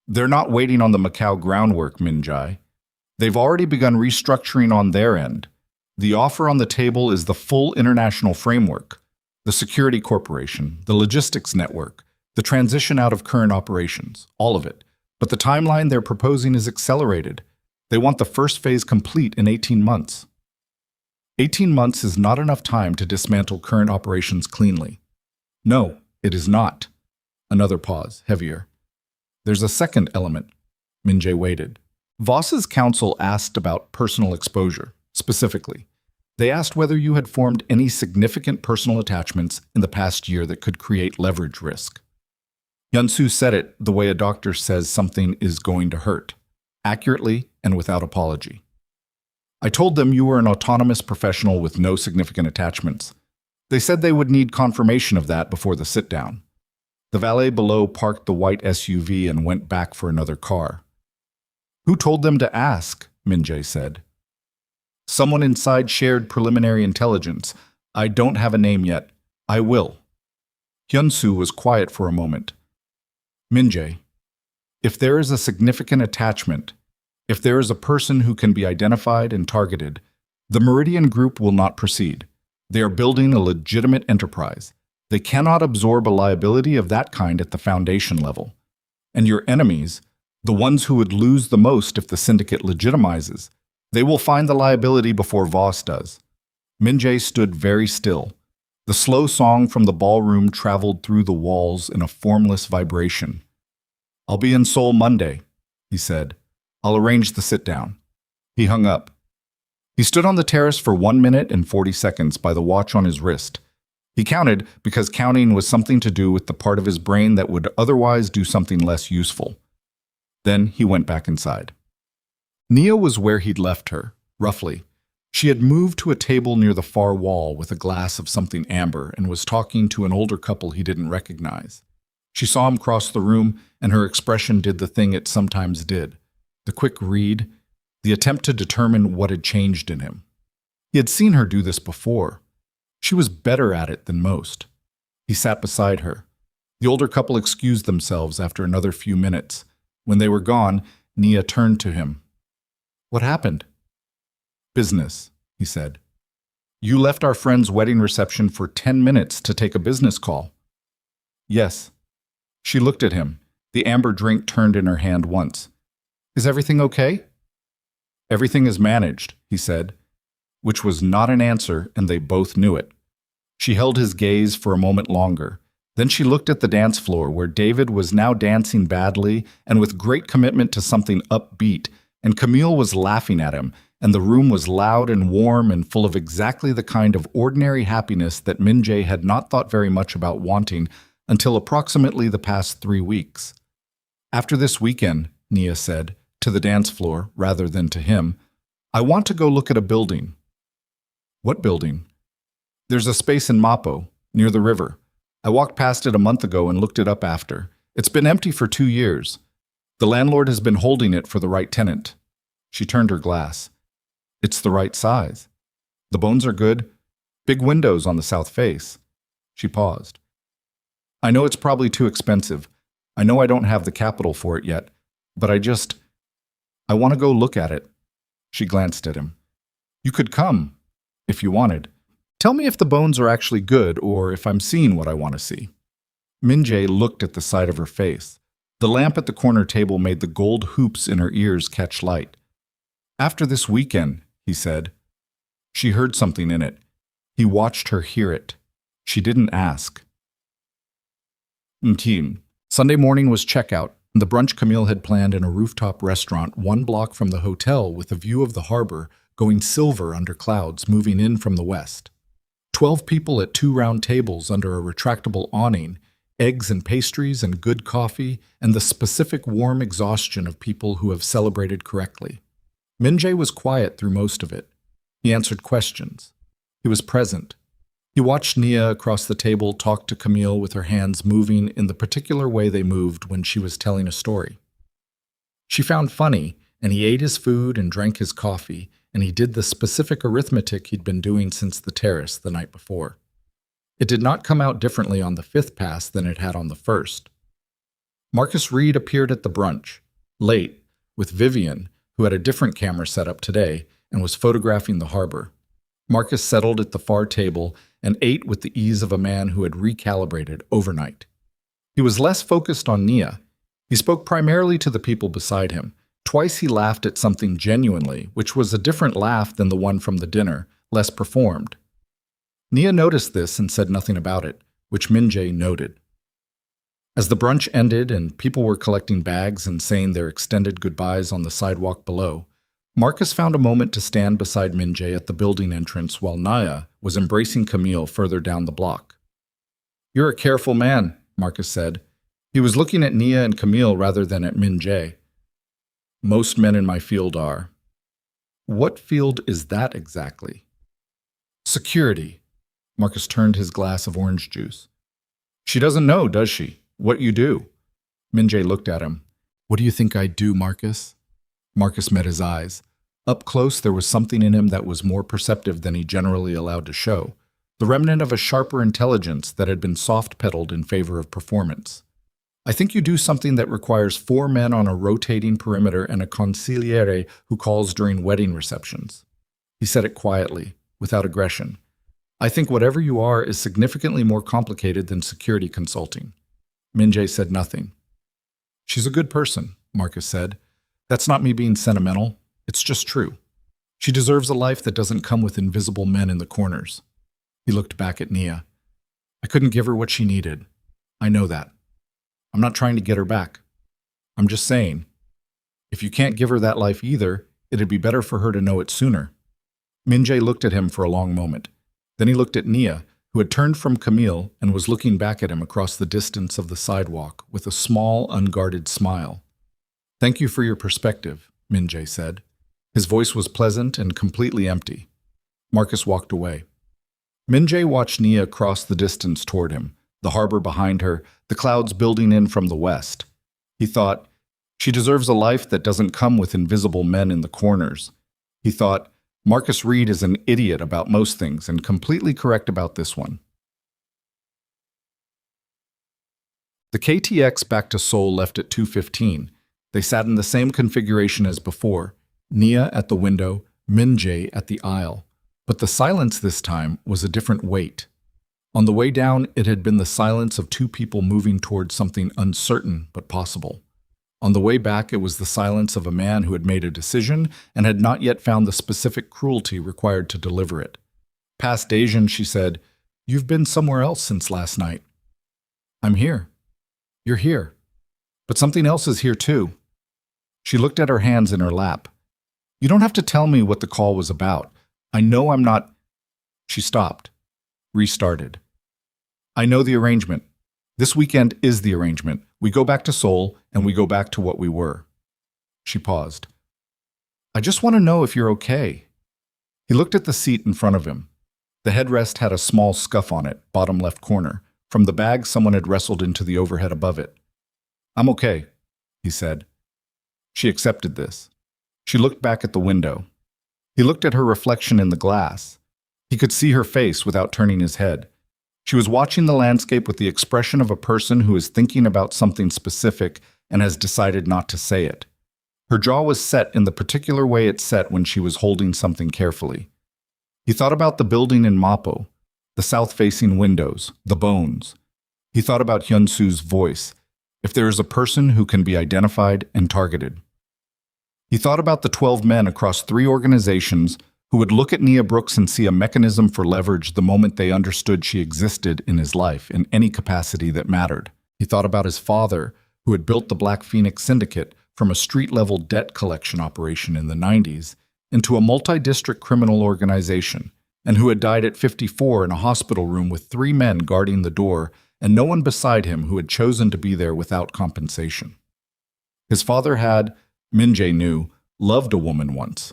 They're not waiting on the Macau groundwork, Min Jae. They've already begun restructuring on their end. The offer on the table is the full international framework, the security corporation, the logistics network, the transition out of current operations, all of it. But the timeline they're proposing is accelerated. They want the first phase complete in 18 months. 18 months is not enough time to dismantle current operations cleanly. No, it is not. Another pause, heavier. There's a second element. Min Jae waited. Voss's counsel asked about personal exposure, specifically. They asked whether you had formed any significant personal attachments in the past year that could create leverage risk. Hyunsu said it the way a doctor says something is going to hurt, accurately and without apology. I told them you were an autonomous professional with no significant attachments. They said they would need confirmation of that before the sit-down. The valet below parked the white SUV and went back for another car. Who told them to ask? Min Jae said. Someone inside shared preliminary intelligence. I don't have a name yet. I will. Hyunsu was quiet for a moment. Min Jae, if there is a significant attachment, if there is a person who can be identified and targeted, the Meridian Group will not proceed. They are building a legitimate enterprise. They cannot absorb a liability of that kind at the foundation level. And your enemies, the ones who would lose the most if the syndicate legitimizes, they will find the liability before Voss does. Min Jae stood very still. The slow song from the ballroom traveled through the walls in a formless vibration. I'll be in Seoul Monday, he said. I'll arrange the sit-down. He hung up. He stood on the terrace for 1 minute and 40 seconds by the watch on his wrist. He counted because counting was something to do with the part of his brain that would otherwise do something less useful. Then he went back inside. Nia was where he'd left her, roughly. She had moved to a table near the far wall with a glass of something amber and was talking to an older couple he didn't recognize. She saw him cross the room, and her expression did the thing it sometimes did. The quick read, the attempt to determine what had changed in him. He had seen her do this before. She was better at it than most. He sat beside her. The older couple excused themselves after another few minutes. When they were gone, Nia turned to him. What happened? Business, he said. You left our friend's wedding reception for 10 minutes to take a business call. Yes. She looked at him. The amber drink turned in her hand once. Is everything okay? Everything is managed, he said, which was not an answer, and they both knew it. She held his gaze for a moment longer. Then she looked at the dance floor where David was now dancing badly and with great commitment to something upbeat, and Camille was laughing at him, and the room was loud and warm and full of exactly the kind of ordinary happiness that Min Jae had not thought very much about wanting until approximately the past 3 weeks. After this weekend, Nia said, to the dance floor rather than to him, I want to go look at a building. What building? There's a space in Mapo, near the river. I walked past it a month ago and looked it up after. It's been empty for 2 years. The landlord has been holding it for the right tenant. She turned her glass. It's the right size. The bones are good. Big windows on the south face. She paused. I know it's probably too expensive. I know I don't have the capital for it yet, but I want to go look at it. She glanced at him. You could come, if you wanted. Tell me if the bones are actually good or if I'm seeing what I want to see. Min Jae looked at the side of her face. The lamp at the corner table made the gold hoops in her ears catch light. After this weekend, he said. She heard something in it. He watched her hear it. She didn't ask. Sunday morning was checkout. The brunch Camille had planned in a rooftop restaurant 1 block from the hotel with a view of the harbor, going silver under clouds moving in from the west. 12 people at 2 round tables under a retractable awning, eggs and pastries and good coffee, and the specific warm exhaustion of people who have celebrated correctly. Min-jae was quiet through most of it. He answered questions. He was present. He watched Nia across the table talk to Camille with her hands moving in the particular way they moved when she was telling a story. She found funny, and he ate his food and drank his coffee, and he did the specific arithmetic he'd been doing since the terrace the night before. It did not come out differently on the fifth pass than it had on the first. Marcus Reed appeared at the brunch, late, with Vivian, who had a different camera set up today and was photographing the harbor. Marcus settled at the far table and ate with the ease of a man who had recalibrated overnight. He was less focused on Nia. He spoke primarily to the people beside him. Twice he laughed at something genuinely, which was a different laugh than the one from the dinner, less performed. Nia noticed this and said nothing about it, which Min-jae noted. As the brunch ended and people were collecting bags and saying their extended goodbyes on the sidewalk below, Marcus found a moment to stand beside Min-jae at the building entrance while Nia was embracing Camille further down the block. "You're a careful man," Marcus said. He was looking at Nia and Camille rather than at Min-jae. "Most men in my field are." "What field is that exactly?" "Security." Marcus turned his glass of orange juice. "She doesn't know, does she, what you do?" Min-jae looked at him. "What do you think I do, Marcus?" Marcus met his eyes. Up close, there was something in him that was more perceptive than he generally allowed to show, the remnant of a sharper intelligence that had been soft-pedaled in favor of performance. "I think you do something that requires 4 men on a rotating perimeter and a consigliere who calls during wedding receptions." He said it quietly, without aggression. "I think whatever you are is significantly more complicated than security consulting." Min-jae said nothing. "She's a good person," Marcus said. "That's not me being sentimental. It's just true. She deserves a life that doesn't come with invisible men in the corners." He looked back at Nia. "I couldn't give her what she needed. I know that. I'm not trying to get her back. I'm just saying, if you can't give her that life either, it'd be better for her to know it sooner." Min-jae looked at him for a long moment. Then he looked at Nia, who had turned from Camille and was looking back at him across the distance of the sidewalk with a small, unguarded smile. "Thank you for your perspective," Min-jae said. His voice was pleasant and completely empty. Marcus walked away. Min-jae watched Nia cross the distance toward him, the harbor behind her, the clouds building in from the west. He thought, she deserves a life that doesn't come with invisible men in the corners. He thought, Marcus Reed is an idiot about most things and completely correct about this one. The KTX back to Seoul left at 2:15. They sat in the same configuration as before, Nia at the window, Min-jae at the aisle. But the silence this time was a different weight. On the way down, it had been the silence of 2 people moving towards something uncertain but possible. On the way back, it was the silence of a man who had made a decision and had not yet found the specific cruelty required to deliver it. Past Asian, she said, "You've been somewhere else since last night." "I'm here." "You're here. But something else is here too." She looked at her hands in her lap. "You don't have to tell me what the call was about. I know I'm not—" She stopped, restarted. "I know the arrangement. This weekend is the arrangement. We go back to Seoul, and we go back to what we were." She paused. "I just want to know if you're okay." He looked at the seat in front of him. The headrest had a small scuff on it, bottom left corner. From the bag, someone had wrestled into the overhead above it. "I'm okay," he said. She accepted this. She looked back at the window. He looked at her reflection in the glass. He could see her face without turning his head. She was watching the landscape with the expression of a person who is thinking about something specific and has decided not to say it. Her jaw was set in the particular way it set when she was holding something carefully. He thought about the building in Mapo, the south-facing windows, the bones. He thought about Hyun-soo's voice, if there is a person who can be identified and targeted. He thought about the 12 men across 3 organizations who would look at Nia Brooks and see a mechanism for leverage the moment they understood she existed in his life in any capacity that mattered. He thought about his father, who had built the Black Phoenix Syndicate from a street-level debt collection operation in the 90s into a multi-district criminal organization, and who had died at 54 in a hospital room with 3 men guarding the door and no one beside him who had chosen to be there without compensation. His father had, Min-jae knew, loved a woman once.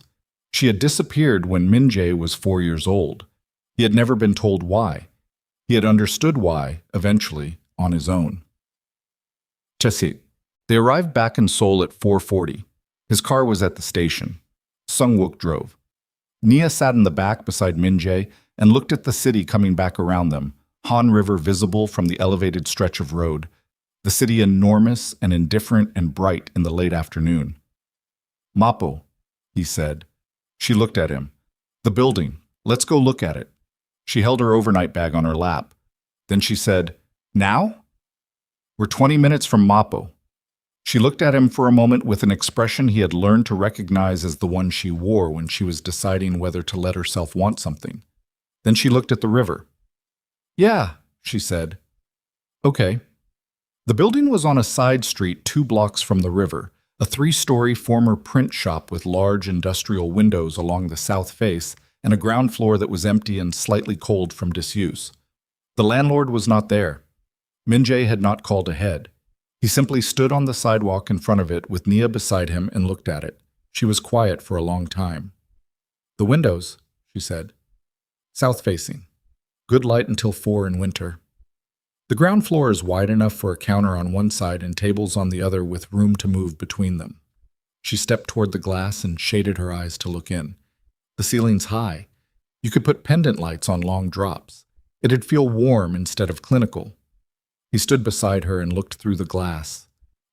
She had disappeared when Min-jae was 4 years old. He had never been told why. He had understood why, eventually, on his own. Chesit. They arrived back in Seoul at 4:40. His car was at the station. Sungwook drove. Nia sat in the back beside Min-jae and looked at the city coming back around them, Han River visible from the elevated stretch of road, the city enormous and indifferent and bright in the late afternoon. Mapo, he said. She looked at him. The building. Let's go look at it. She held her overnight bag on her lap. Then she said, Now? We're 20 minutes from Mapo. She looked at him for a moment with an expression he had learned to recognize as the one she wore when she was deciding whether to let herself want something. Then she looked at the river. Yeah, she said. Okay. The building was on a side street 2 blocks from the river, a 3-story former print shop with large industrial windows along the south face and a ground floor that was empty and slightly cold from disuse. The landlord was not there. Min-jae had not called ahead. He simply stood on the sidewalk in front of it with Nia beside him and looked at it. She was quiet for a long time. The windows, she said. South-facing. Good light until 4 in winter. The ground floor is wide enough for a counter on one side and tables on the other with room to move between them. She stepped toward the glass and shaded her eyes to look in. The ceiling's high. You could put pendant lights on long drops. It'd feel warm instead of clinical. He stood beside her and looked through the glass.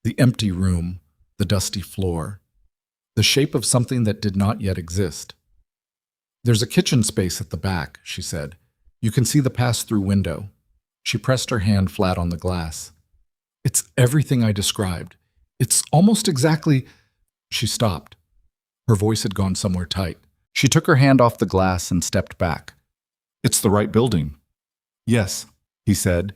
The empty room, the dusty floor. The shape of something that did not yet exist. There's a kitchen space at the back, she said. You can see the pass-through window. She pressed her hand flat on the glass. It's everything I described. It's almost exactly... She stopped. Her voice had gone somewhere tight. She took her hand off the glass and stepped back. It's the right building. Yes, he said.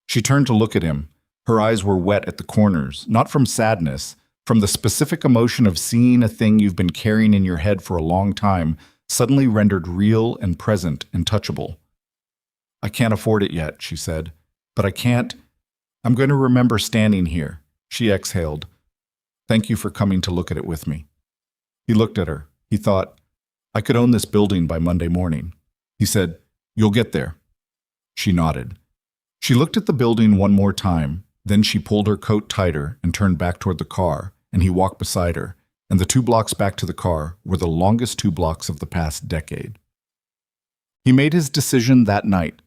She turned to look at him. Her eyes were wet at the corners, not from sadness, from the specific emotion of seeing a thing you've been carrying in your head for a long time suddenly rendered real and present and touchable. I can't afford it yet, she said. But I can't. I'm going to remember standing here. She exhaled. Thank you for coming to look at it with me. He looked at her. He thought, I could own this building by Monday morning. He said, You'll get there. She nodded. She looked at the building one more time, then she pulled her coat tighter and turned back toward the car, and he walked beside her, and the 2 blocks back to the car were the longest 2 blocks of the past decade. He made his decision that night,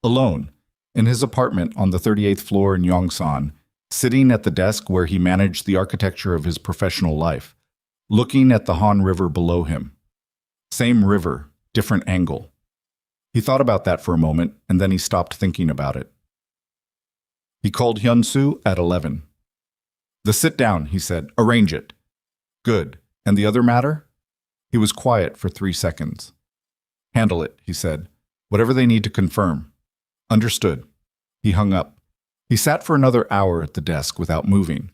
alone, in his apartment on the 38th floor in Yongsan, sitting at the desk where he managed the architecture of his professional life, looking at the Han River below him. Same river, different angle. He thought about that for a moment, and then he stopped thinking about it. He called Hyun-soo at 11. Sit down, he said. Arrange it. Good. And the other matter? He was quiet for 3 seconds. Handle it, he said. Whatever they need to confirm. Understood. He hung up. He sat for another hour at the desk without moving.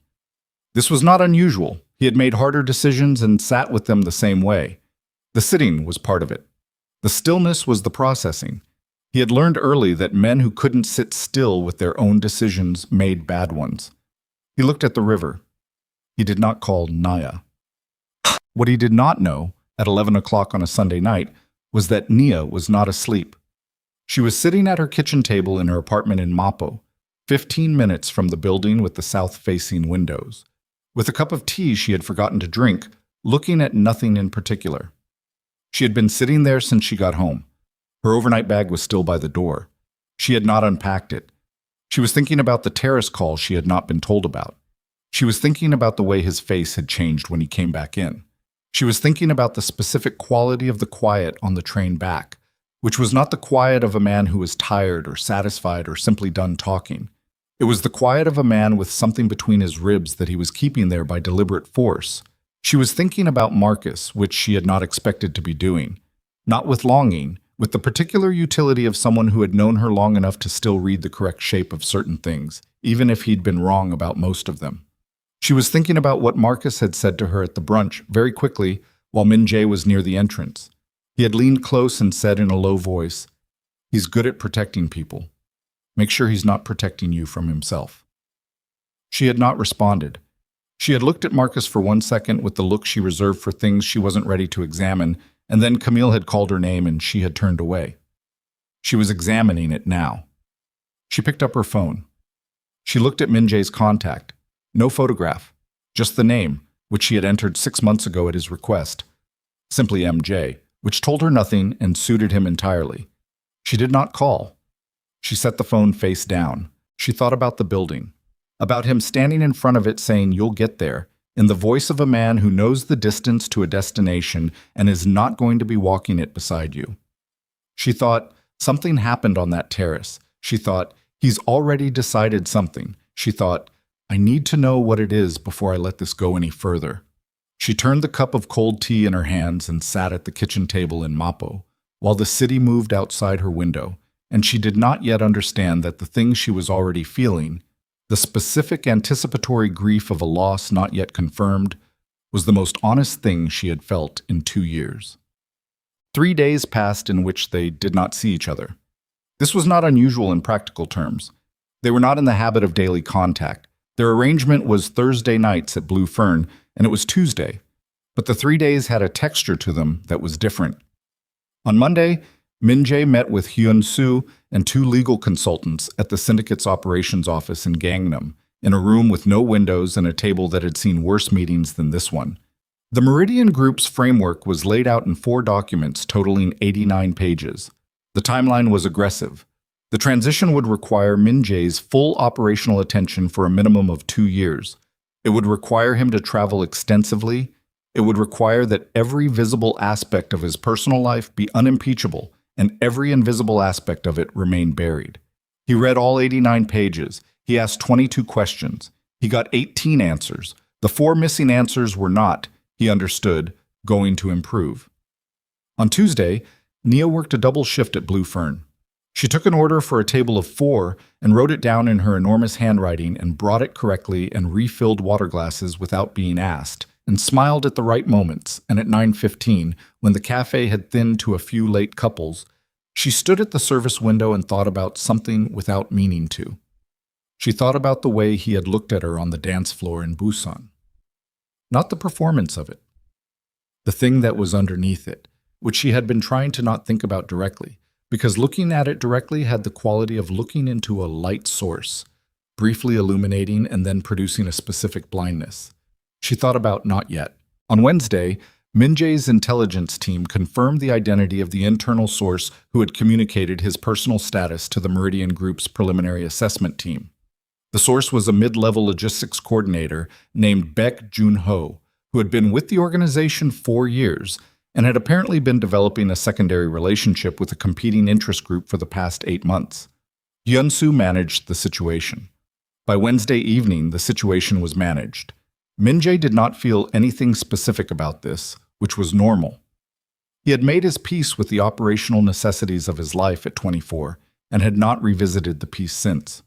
This was not unusual. He had made harder decisions and sat with them the same way. The sitting was part of it. The stillness was the processing. He had learned early that men who couldn't sit still with their own decisions made bad ones. He looked at the river. He did not call Naya. What he did not know, at 11 o'clock on a Sunday night, was that Nia was not asleep. She was sitting at her kitchen table in her apartment in Mapo, 15 minutes from the building with the south-facing windows, with a cup of tea she had forgotten to drink, looking at nothing in particular. She had been sitting there since she got home. Her overnight bag was still by the door. She had not unpacked it. She was thinking about the terrace call she had not been told about. She was thinking about the way his face had changed when he came back in. She was thinking about the specific quality of the quiet on the train back, which was not the quiet of a man who was tired or satisfied or simply done talking. It was the quiet of a man with something between his ribs that he was keeping there by deliberate force. She was thinking about Marcus, which she had not expected to be doing. Not with longing, with the particular utility of someone who had known her long enough to still read the correct shape of certain things, even if he'd been wrong about most of them. She was thinking about what Marcus had said to her at the brunch very quickly while Min-jae was near the entrance. He had leaned close and said in a low voice, "He's good at protecting people. Make sure he's not protecting you from himself." She had not responded. She had looked at Marcus for 1 second with the look she reserved for things she wasn't ready to examine, and then Camille had called her name and she had turned away. She was examining it now. She picked up her phone. She looked at Min-jae's contact. No photograph, just the name, which she had entered 6 months ago at his request. Simply MJ, which told her nothing and suited him entirely. She did not call. She set the phone face down. She thought about the building, about him standing in front of it saying, "You'll get there," in the voice of a man who knows the distance to a destination and is not going to be walking it beside you. She thought, something happened on that terrace. She thought, he's already decided something. She thought, I need to know what it is before I let this go any further. She turned the cup of cold tea in her hands and sat at the kitchen table in Mapo, while the city moved outside her window, and she did not yet understand that the thing she was already feeling, the specific anticipatory grief of a loss not yet confirmed, was the most honest thing she had felt in 2 years. 3 days passed in which they did not see each other. This was not unusual in practical terms. They were not in the habit of daily contact. Their arrangement was Thursday nights at Blue Fern, and it was Tuesday. But the 3 days had a texture to them that was different. On Monday, Min-jae met with Hyun-soo and 2 legal consultants at the syndicate's operations office in Gangnam, in a room with no windows and a table that had seen worse meetings than this one. The Meridian Group's framework was laid out in 4 documents totaling 89 pages. The timeline was aggressive. The transition would require Min-jae's full operational attention for a minimum of 2 years. It would require him to travel extensively. It would require that every visible aspect of his personal life be unimpeachable and every invisible aspect of it remain buried. He read all 89 pages. He asked 22 questions. He got 18 answers. The 4 missing answers were not, he understood, going to improve. On Tuesday, Nia worked a double shift at Blue Fern. She took an order for a table of 4 and wrote it down in her enormous handwriting and brought it correctly and refilled water glasses without being asked, and smiled at the right moments, and at 9:15, when the cafe had thinned to a few late couples, she stood at the service window and thought about something without meaning to. She thought about the way he had looked at her on the dance floor in Busan. Not the performance of it. The thing that was underneath it, which she had been trying to not think about directly, because looking at it directly had the quality of looking into a light source, briefly illuminating and then producing a specific blindness. She thought about not yet. On Wednesday, Min-jae's intelligence team confirmed the identity of the internal source who had communicated his personal status to the Meridian Group's preliminary assessment team. The source was a mid-level logistics coordinator named Baek Jun-ho, who had been with the organization 4 years and had apparently been developing a secondary relationship with a competing interest group for the past 8 months. Hyun-soo managed the situation. By Wednesday evening, the situation was managed. Min-jae did not feel anything specific about this, which was normal. He had made his peace with the operational necessities of his life at 24 and had not revisited the peace since.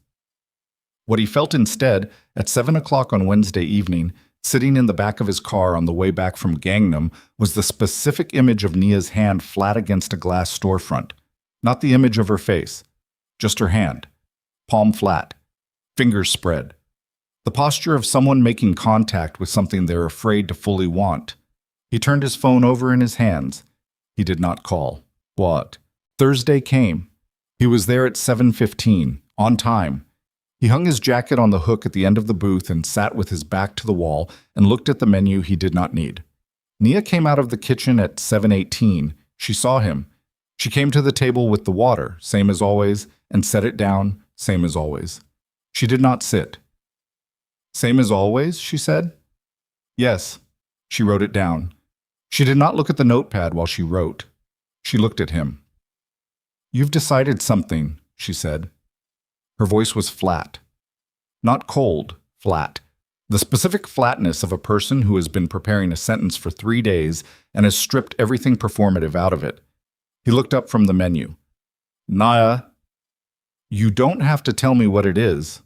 What he felt instead, at 7 o'clock on Wednesday evening, sitting in the back of his car on the way back from Gangnam, was the specific image of Nia's hand flat against a glass storefront. Not the image of her face, just her hand, palm flat, fingers spread. The posture of someone making contact with something they're afraid to fully want. He turned his phone over in his hands. He did not call. What? Thursday came. He was there at 7:15, on time. He hung his jacket on the hook at the end of the booth and sat with his back to the wall and looked at the menu he did not need. Nia came out of the kitchen at 7:18. She saw him. She came to the table with the water, same as always, and set it down, same as always. She did not sit. Same as always, she said. Yes. She wrote it down. She did not look at the notepad while she wrote. She looked at him. You've decided something, she said. Her voice was flat. Not cold, flat. The specific flatness of a person who has been preparing a sentence for 3 days and has stripped everything performative out of it. He looked up from the menu. Naya, you don't have to tell me what it is.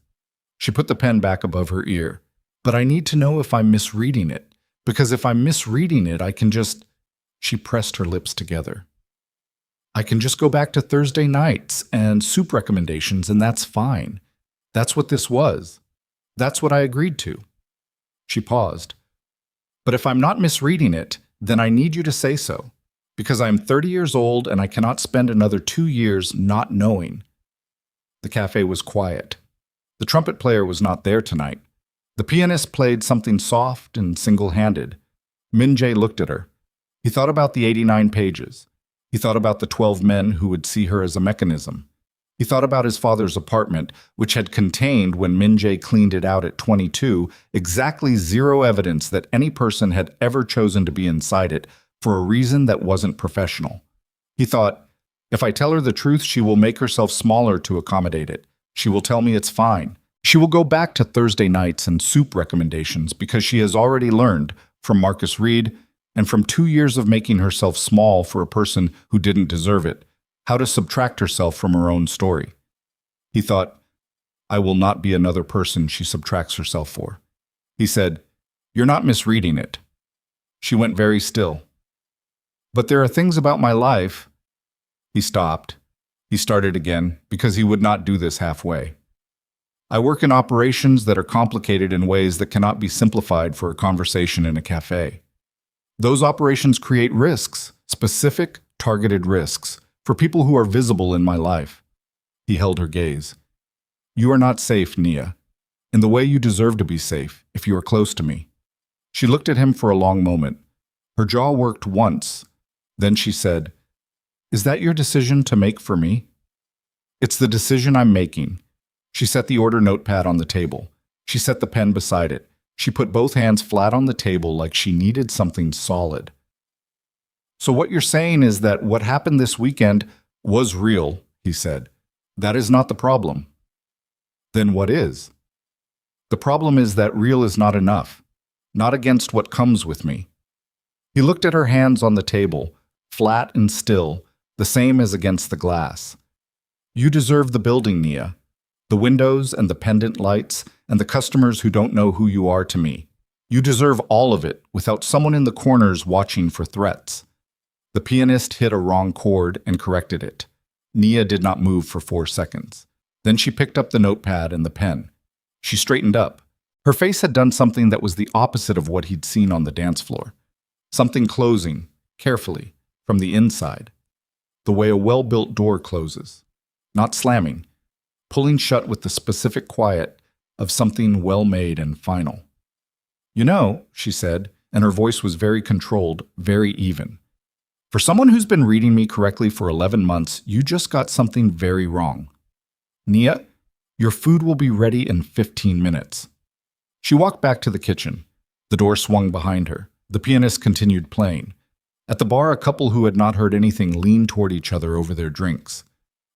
She put the pen back above her ear. But I need to know if I'm misreading it, because if I'm misreading it, I can just... She pressed her lips together. I can just go back to Thursday nights and soup recommendations, and that's fine. That's what this was. That's what I agreed to. She paused. But if I'm not misreading it, then I need you to say so, because I am 30 years old and I cannot spend another 2 years not knowing. The cafe was quiet. The trumpet player was not there tonight. The pianist played something soft and single-handed. Min-jae looked at her. He thought about the 89 pages. He thought about the 12 men who would see her as a mechanism. He thought about his father's apartment, which had contained, when Min-jae cleaned it out at 22, exactly 0 evidence that any person had ever chosen to be inside it for a reason that wasn't professional. He thought, if I tell her the truth, she will make herself smaller to accommodate it. She will tell me it's fine. She will go back to Thursday nights and soup recommendations because she has already learned, from Marcus Reed, and from 2 years of making herself small for a person who didn't deserve it, how to subtract herself from her own story. He thought, I will not be another person she subtracts herself for. He said, you're not misreading it. She went very still. But there are things about my life. He stopped. He started again, because he would not do this halfway. I work in operations that are complicated in ways that cannot be simplified for a conversation in a cafe. Those operations create risks, specific, targeted risks, for people who are visible in my life. He held her gaze. You are not safe, Nia, in the way you deserve to be safe if you are close to me. She looked at him for a long moment. Her jaw worked once. Then she said, Is that your decision to make for me? It's the decision I'm making. She set the order notepad on the table. She set the pen beside it. She put both hands flat on the table like she needed something solid. So what you're saying is that what happened this weekend was real, he said. That is not the problem. Then what is? The problem is that real is not enough, not against what comes with me. He looked at her hands on the table, flat and still, the same as against the glass. You deserve the building, Nia. The windows and the pendant lights and the customers who don't know who you are to me. You deserve all of it without someone in the corners watching for threats. The pianist hit a wrong chord and corrected it. Nia did not move for 4 seconds. Then she picked up the notepad and the pen. She straightened up. Her face had done something that was the opposite of what he'd seen on the dance floor. Something closing, carefully, from the inside. The way a well-built door closes. Not slamming, pulling shut with the specific quiet of something well-made and final. You know, she said, and her voice was very controlled, very even. For someone who's been reading me correctly for 11 months, you just got something very wrong. Nia, your food will be ready in 15 minutes. She walked back to the kitchen. The door swung behind her. The pianist continued playing. At the bar, a couple who had not heard anything leaned toward each other over their drinks.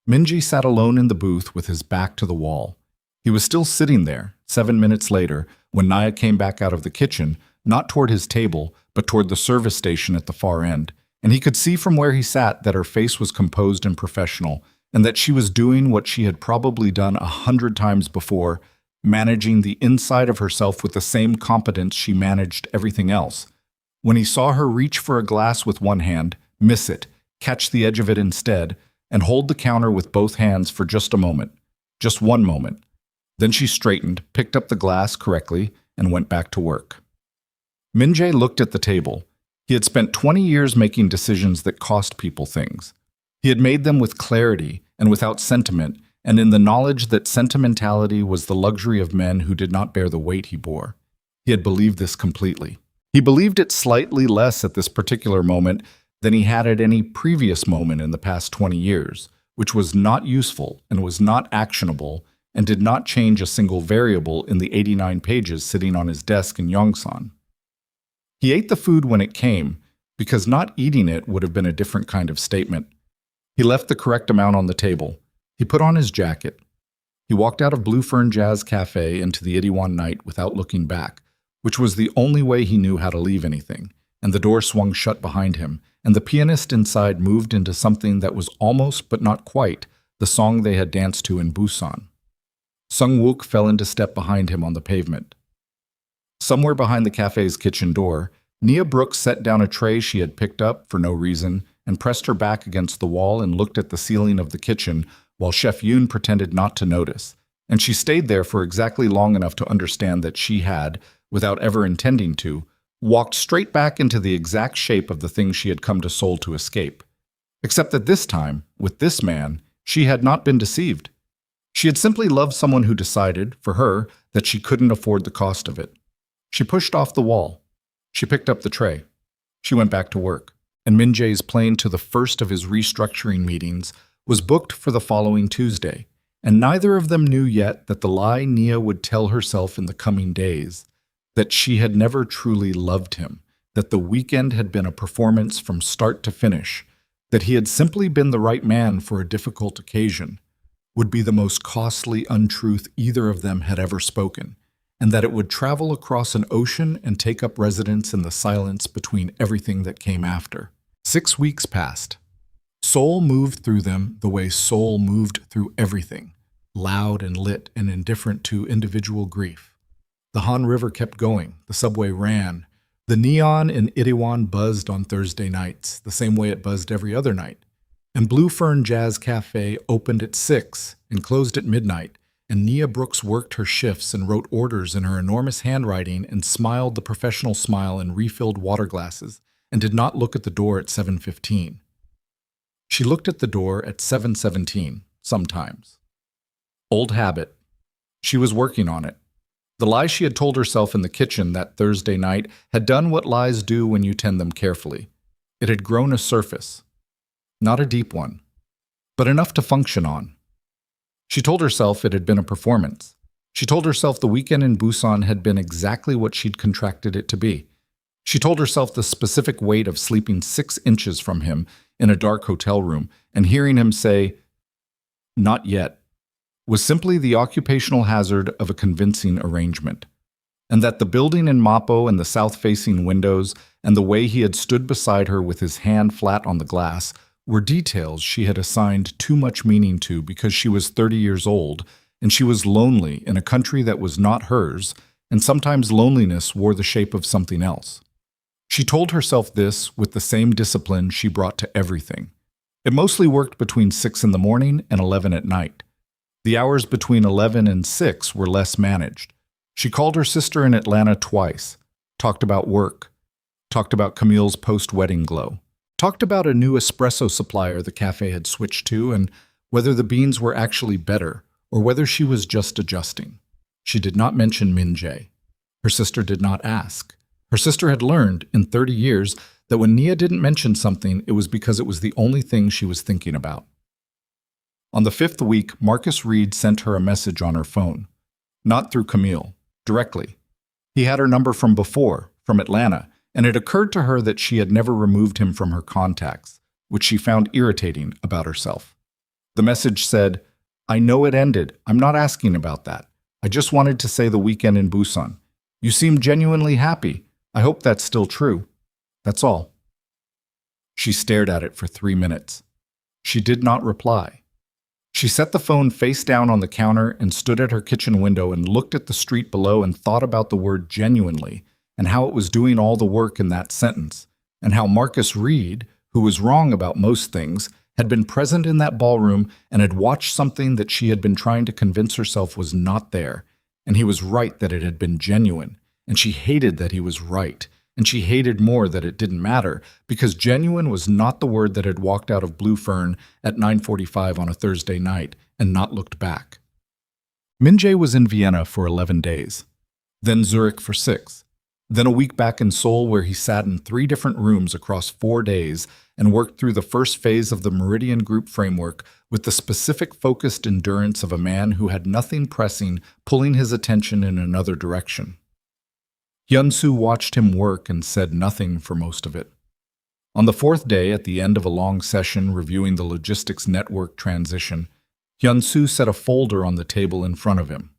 Min-jae sat alone in the booth with his back to the wall. He was still sitting there, 7 minutes later, when Nia came back out of the kitchen, not toward his table, but toward the service station at the far end, and he could see from where he sat that her face was composed and professional, and that she was doing what she had probably done 100 times before, managing the inside of herself with the same competence she managed everything else. When he saw her reach for a glass with one hand, miss it, catch the edge of it instead, and hold the counter with both hands for just a moment, just one moment. Then she straightened, picked up the glass correctly, and went back to work. Min-jae looked at the table. He had spent 20 years making decisions that cost people things. He had made them with clarity and without sentiment, and in the knowledge that sentimentality was the luxury of men who did not bear the weight he bore. He had believed this completely. He believed it slightly less at this particular moment than he had at any previous moment in the past 20 years, which was not useful and was not actionable and did not change a single variable in the 89 pages sitting on his desk in Yongsan. He ate the food when it came, because not eating it would have been a different kind of statement. He left the correct amount on the table. He put on his jacket. He walked out of Blue Fern Jazz Cafe into the Itaewon night without looking back, which was the only way he knew how to leave anything, and the door swung shut behind him, and the pianist inside moved into something that was almost, but not quite, the song they had danced to in Busan. Sung-wook fell into step behind him on the pavement. Somewhere behind the cafe's kitchen door, Nia Brooks set down a tray she had picked up for no reason and pressed her back against the wall and looked at the ceiling of the kitchen while Chef Yoon pretended not to notice, and she stayed there for exactly long enough to understand that she had, without ever intending to, walked straight back into the exact shape of the thing she had come to Seoul to escape. Except that this time, with this man, she had not been deceived. She had simply loved someone who decided, for her, that she couldn't afford the cost of it. She pushed off the wall. She picked up the tray. She went back to work. And Min Jae's plane to the first of his restructuring meetings was booked for the following Tuesday, and neither of them knew yet that the lie Nia would tell herself in the coming days, that she had never truly loved him, that the weekend had been a performance from start to finish, that he had simply been the right man for a difficult occasion, would be the most costly untruth either of them had ever spoken, and that it would travel across an ocean and take up residence in the silence between everything that came after. 6 weeks passed. Seoul moved through them the way Seoul moved through everything, loud and lit and indifferent to individual grief. The Han River kept going, the subway ran. The neon in Itaewon buzzed on Thursday nights, the same way it buzzed every other night. And Blue Fern Jazz Cafe opened at 6 and closed at midnight, and Nia Brooks worked her shifts and wrote orders in her enormous handwriting and smiled the professional smile in refilled water glasses, and did not look at the door at 7:15. She looked at the door at 7:17, sometimes. Old habit. She was working on it. The lie she had told herself in the kitchen that Thursday night had done what lies do when you tend them carefully. It had grown a surface. Not a deep one, but enough to function on. She told herself it had been a performance. She told herself the weekend in Busan had been exactly what she'd contracted it to be. She told herself the specific weight of sleeping 6 inches from him in a dark hotel room and hearing him say, "Not yet," was simply the occupational hazard of a convincing arrangement, and that the building in Mapo and the south-facing windows and the way he had stood beside her with his hand flat on the glass were details she had assigned too much meaning to because she was 30 years old and she was lonely in a country that was not hers, and sometimes loneliness wore the shape of something else. She told herself this with the same discipline she brought to everything. It mostly worked between 6 in the morning and 11 at night. The hours between 11 and 6 were less managed. She called her sister in Atlanta twice, talked about work, talked about Camille's post-wedding glow, talked about a new espresso supplier the cafe had switched to and whether the beans were actually better or whether she was just adjusting. She did not mention Min Jae. Her sister did not ask. Her sister had learned, in 30 years, that when Nia didn't mention something, it was because it was the only thing she was thinking about. On the 5th week, Marcus Reed sent her a message on her phone. Not through Camille, directly. He had her number from before, from Atlanta, and it occurred to her that she had never removed him from her contacts, which she found irritating about herself. The message said, "I know it ended. I'm not asking about that. I just wanted to say the weekend in Busan. You seem genuinely happy. I hope that's still true. That's all." She stared at it for 3 minutes. She did not reply. She set the phone face down on the counter and stood at her kitchen window and looked at the street below and thought about the word genuinely and how it was doing all the work in that sentence, and how Marcus Reed, who was wrong about most things, had been present in that ballroom and had watched something that she had been trying to convince herself was not there, and he was right that it had been genuine, and she hated that he was right, and she hated more that it didn't matter, because genuine was not the word that had walked out of Blue Fern at 9:45 on a Thursday night and not looked back. Min Jae was in Vienna for 11 days, then Zurich for 6, then a week back in Seoul where he sat in 3 different rooms across 4 days and worked through the first phase of the Meridian Group framework with the specific focused endurance of a man who had nothing pressing pulling his attention in another direction. Hyun-soo watched him work and said nothing for most of it. On the 4th day, at the end of a long session reviewing the logistics network transition, Hyun-soo set a folder on the table in front of him.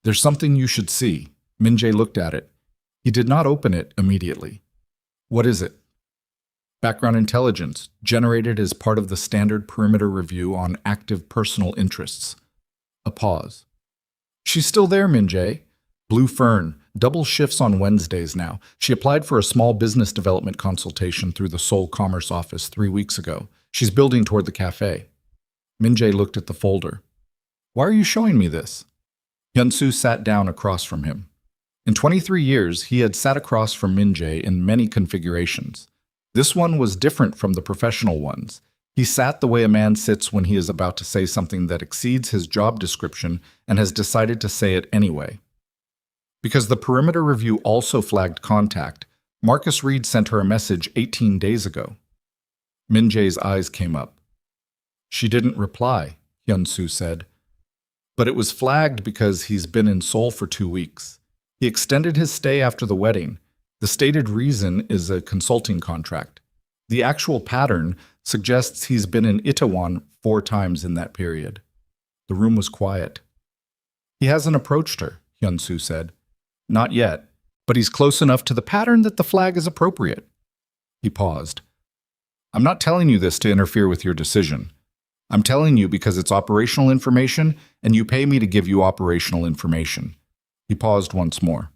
"There's something you should see." Min Jae looked at it. He did not open it immediately. "What is it?" "Background intelligence, generated as part of the standard perimeter review on active personal interests." A pause. "She's still there, Min Jae. Blue Fern, double shifts on Wednesdays now. She applied for a small business development consultation through the Seoul Commerce Office 3 weeks ago. She's building toward the cafe." Min Jae looked at the folder. "Why are you showing me this?" Hyun-soo sat down across from him. In 23 years, he had sat across from Min Jae in many configurations. This one was different from the professional ones. He sat the way a man sits when he is about to say something that exceeds his job description and has decided to say it anyway. Because the perimeter review also flagged contact, Marcus Reed sent her a message 18 days ago. Min Jae's eyes came up. She didn't reply, Hyun-soo said. But it was flagged because he's been in Seoul for 2 weeks. He extended his stay after the wedding. The stated reason is a consulting contract. The actual pattern suggests he's been in Itaewon 4 times in that period. The room was quiet. He hasn't approached her, Hyun-soo said. Not yet, but he's close enough to the pattern that the flag is appropriate. He paused. I'm not telling you this to interfere with your decision. I'm telling you because it's operational information, and you pay me to give you operational information. He paused once more.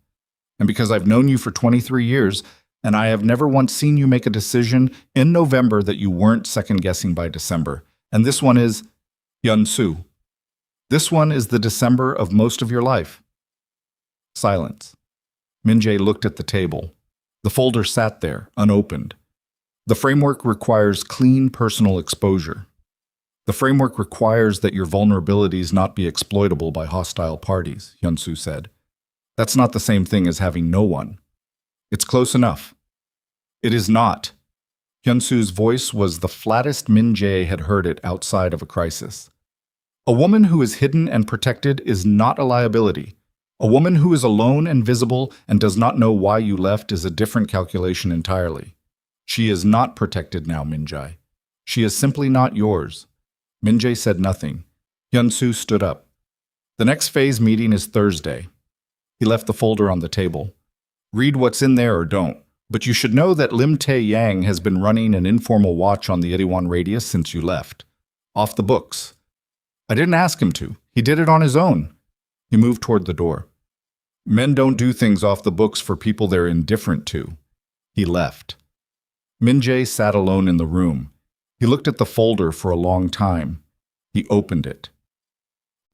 And because I've known you for 23 years, and I have never once seen you make a decision in November that you weren't second-guessing by December. And this one is Hyun-soo. This one is the December of most of your life. Silence. Min Jae looked at the table. The folder sat there, unopened. The framework requires clean personal exposure. The framework requires that your vulnerabilities not be exploitable by hostile parties, Hyun-soo said. That's not the same thing as having no one. It's close enough. It is not. Hyun-soo's voice was the flattest Min Jae had heard it outside of a crisis. A woman who is hidden and protected is not a liability. A woman who is alone and visible and does not know why you left is a different calculation entirely. She is not protected now, Min Jae. She is simply not yours. Min Jae said nothing. Hyun-soo stood up. The next phase meeting is Thursday. He left the folder on the table. Read what's in there or don't, but you should know that Lim Tae-yang has been running an informal watch on the Itaewon radius since you left. Off the books. I didn't ask him to. He did it on his own. He moved toward the door. Men don't do things off the books for people they're indifferent to. He left. Min Jae sat alone in the room. He looked at the folder for a long time. He opened it.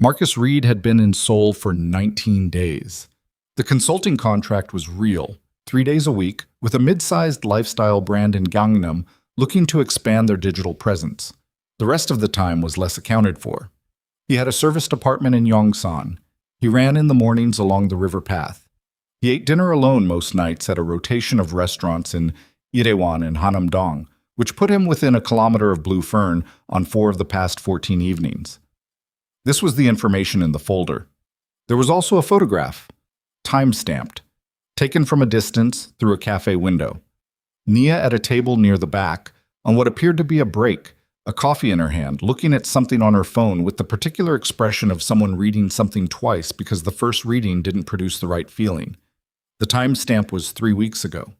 Marcus Reed had been in Seoul for 19 days. The consulting contract was real, 3 days a week, with a mid-sized lifestyle brand in Gangnam looking to expand their digital presence. The rest of the time was less accounted for. He had a service department in Yongsan. He ran in the mornings along the river path. He ate dinner alone most nights at a rotation of restaurants in Itaewon and Hanam-dong, which put him within a kilometer of Blue Fern on 4 of the past 14 evenings. This was the information in the folder. There was also a photograph, time-stamped, taken from a distance through a cafe window. Nia at a table near the back, on what appeared to be a break, a coffee in her hand, looking at something on her phone with the particular expression of someone reading something twice because the first reading didn't produce the right feeling. The timestamp was 3 weeks ago,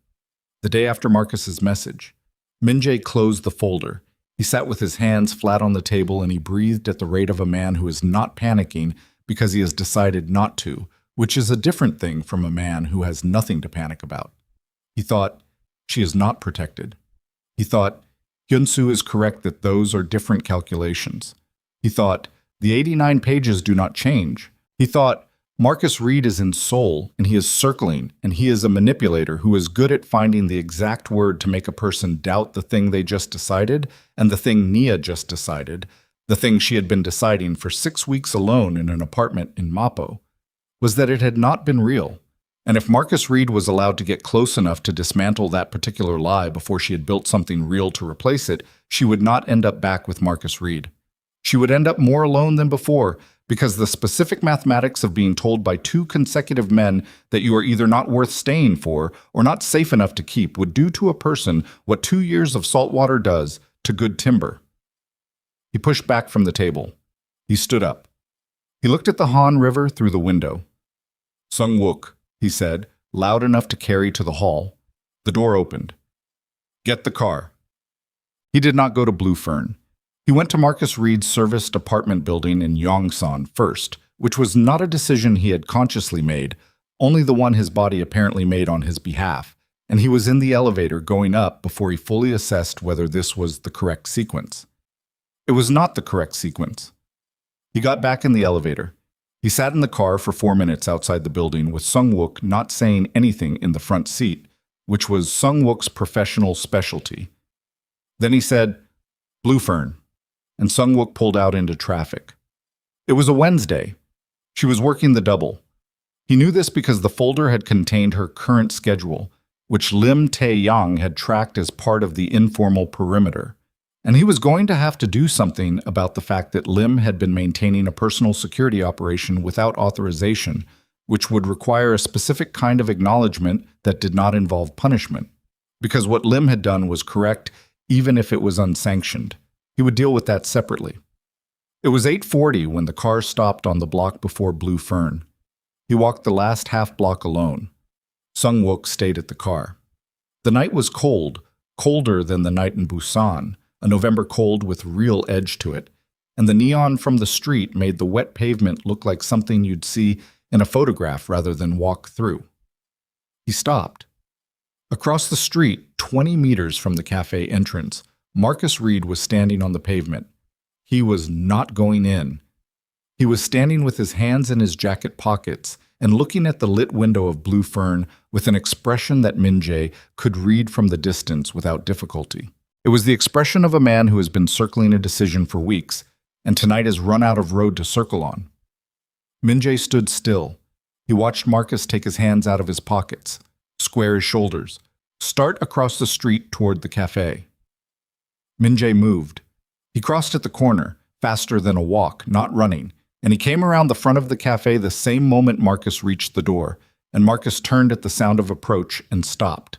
the day after Marcus's message. Min Jae closed the folder. He sat with his hands flat on the table and he breathed at the rate of a man who is not panicking because he has decided not to, which is a different thing from a man who has nothing to panic about. He thought, she is not protected. He thought, Hyun-soo is correct that those are different calculations. He thought, the 89 pages do not change. He thought, Marcus Reed is in Seoul, and he is circling, and he is a manipulator who is good at finding the exact word to make a person doubt the thing they just decided, and the thing Nia just decided, the thing she had been deciding for 6 weeks alone in an apartment in Mapo, was that it had not been real. And if Marcus Reed was allowed to get close enough to dismantle that particular lie before she had built something real to replace it, she would not end up back with Marcus Reed. She would end up more alone than before, because the specific mathematics of being told by 2 consecutive men that you are either not worth staying for or not safe enough to keep would do to a person what 2 years of salt water does to good timber. He pushed back from the table. He stood up. He looked at the Han River through the window. Sung-wook, he said, loud enough to carry to the hall. The door opened. Get the car. He did not go to Blue Fern. He went to Marcus Reed's serviced apartment building in Yongsan first, which was not a decision he had consciously made, only the one his body apparently made on his behalf, and he was in the elevator going up before he fully assessed whether this was the correct sequence. It was not the correct sequence. He got back in the elevator. He sat in the car for 4 minutes outside the building with Sung-wook not saying anything in the front seat, which was Sung-wook's professional specialty. Then he said, "Blue Fern," and Sung-wook pulled out into traffic. It was a Wednesday. She was working the double. He knew this because the folder had contained her current schedule, which Lim Tae-yang had tracked as part of the informal perimeter. And he was going to have to do something about the fact that Lim had been maintaining a personal security operation without authorization, which would require a specific kind of acknowledgement that did not involve punishment. Because what Lim had done was correct, even if it was unsanctioned. He would deal with that separately. It was 8:40 when the car stopped on the block before Blue Fern. He walked the last half block alone. Sung-wook stayed at the car. The night was cold, colder than the night in Busan, a November cold with real edge to it, and the neon from the street made the wet pavement look like something you'd see in a photograph rather than walk through. He stopped. Across the street, 20 meters from the cafe entrance, Marcus Reed was standing on the pavement. He was not going in. He was standing with his hands in his jacket pockets and looking at the lit window of Blue Fern with an expression that Min-jae could read from the distance without difficulty. It was the expression of a man who has been circling a decision for weeks, and tonight has run out of road to circle on. Min-jae stood still. He watched Marcus take his hands out of his pockets, square his shoulders, start across the street toward the cafe. Min-jae moved. He crossed at the corner, faster than a walk, not running, and he came around the front of the cafe the same moment Marcus reached the door, and Marcus turned at the sound of approach and stopped.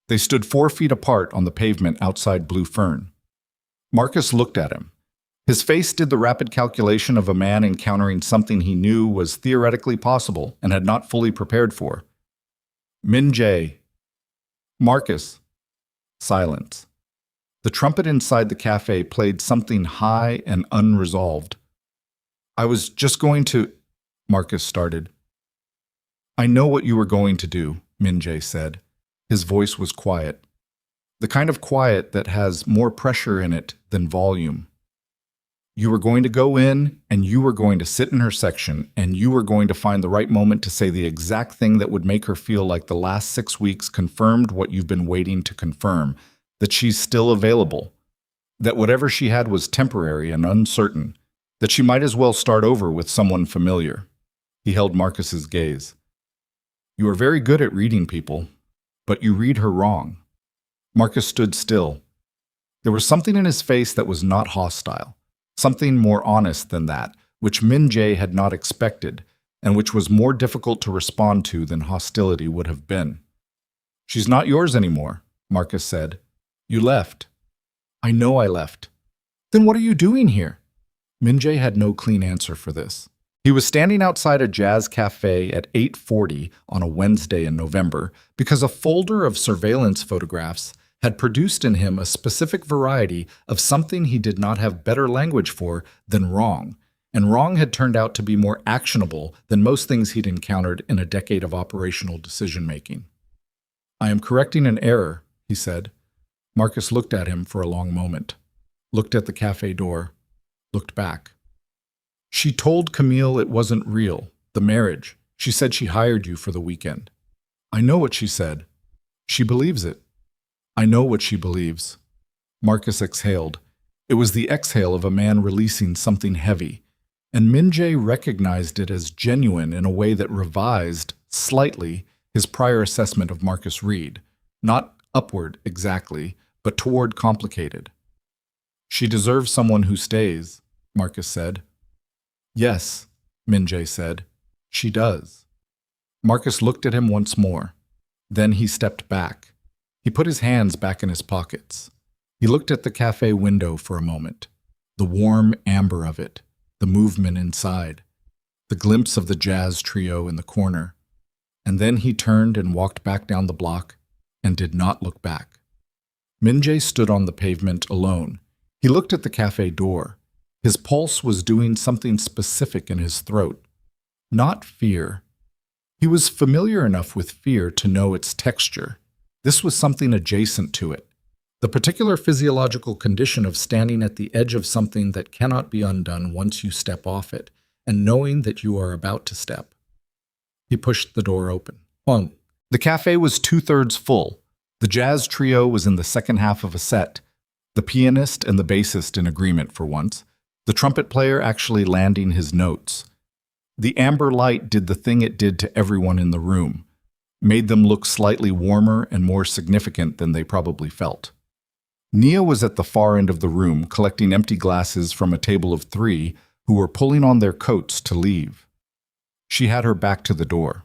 They stood 4 feet apart on the pavement outside Blue Fern. Marcus looked at him. His face did the rapid calculation of a man encountering something he knew was theoretically possible and had not fully prepared for. Min-jae. Marcus. Silence. The trumpet inside the cafe played something high and unresolved. "I was just going to," Marcus started. "I know what you were going to do," Min-jae said. His voice was quiet. The kind of quiet that has more pressure in it than volume. "You were going to go in, and you were going to sit in her section, and you were going to find the right moment to say the exact thing that would make her feel like the last 6 weeks confirmed what you've been waiting to confirm, that she's still available, that whatever she had was temporary and uncertain, that she might as well start over with someone familiar." He held Marcus's gaze. "You are very good at reading people, but you read her wrong." Marcus stood still. There was something in his face that was not hostile, something more honest than that, which Min-jae had not expected, and which was more difficult to respond to than hostility would have been. "She's not yours anymore," Marcus said. "You left." "I know I left." "Then what are you doing here?" Min-jae had no clean answer for this. He was standing outside a jazz cafe at 8:40 on a Wednesday in November because a folder of surveillance photographs had produced in him a specific variety of something he did not have better language for than wrong, and wrong had turned out to be more actionable than most things he'd encountered in a decade of operational decision-making. "I am correcting an error," he said. Marcus looked at him for a long moment, looked at the cafe door, looked back. "She told Camille it wasn't real, the marriage. She said she hired you for the weekend." "I know what she said." "She believes it." "I know what she believes." Marcus exhaled. It was the exhale of a man releasing something heavy, and Min-jae recognized it as genuine in a way that revised, slightly, his prior assessment of Marcus Reed. Not upward, exactly, but toward complicated. "She deserves someone who stays," Marcus said. "Yes," Min-jae said. "She does." Marcus looked at him once more. Then he stepped back. He put his hands back in his pockets. He looked at the cafe window for a moment. The warm amber of it, the movement inside, the glimpse of the jazz trio in the corner. And then he turned and walked back down the block and did not look back. Min-jae stood on the pavement alone. He looked at the cafe door. His pulse was doing something specific in his throat. Not fear. He was familiar enough with fear to know its texture. This was something adjacent to it. The particular physiological condition of standing at the edge of something that cannot be undone once you step off it, and knowing that you are about to step. He pushed the door open. Bung. The cafe was 2/3 full. The jazz trio was in the second half of a set. The pianist and the bassist in agreement for once. The trumpet player actually landing his notes. The amber light did the thing it did to everyone in the room, made them look slightly warmer and more significant than they probably felt. Nia was at the far end of the room, collecting empty glasses from a table of 3 who were pulling on their coats to leave. She had her back to the door.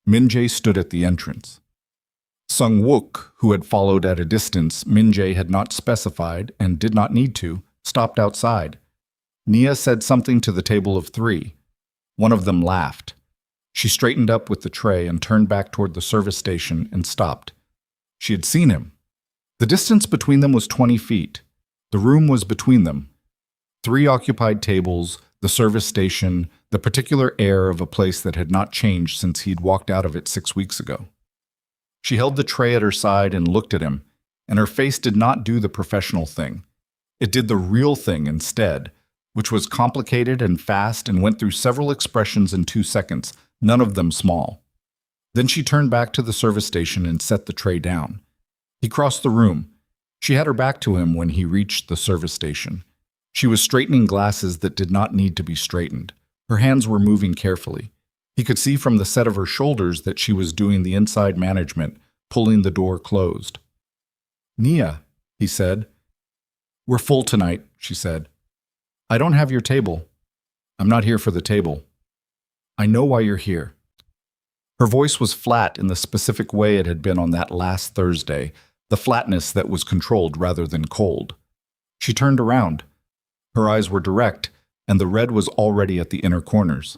Min-jae stood at the entrance. Sung-wook, who had followed at a distance Min-jae had not specified and did not need to, stopped outside. Nia said something to the table of 3. One of them laughed. She straightened up with the tray and turned back toward the service station and stopped. She had seen him. The distance between them was 20 feet. The room was between them. 3 occupied tables, the service station, the particular air of a place that had not changed since he'd walked out of it 6 weeks ago. She held the tray at her side and looked at him, and her face did not do the professional thing. It did the real thing instead, which was complicated and fast and went through several expressions in 2 seconds, none of them small. Then she turned back to the service station and set the tray down. He crossed the room. She had her back to him when he reached the service station. She was straightening glasses that did not need to be straightened. Her hands were moving carefully. He could see from the set of her shoulders that she was doing the inside management, pulling the door closed. "Nia," he said. "We're full tonight," she said. "I don't have your table. I'm not here for the table. I know why you're here." Her voice was flat in the specific way it had been on that last Thursday, the flatness that was controlled rather than cold. She turned around. Her eyes were direct, and the red was already at the inner corners.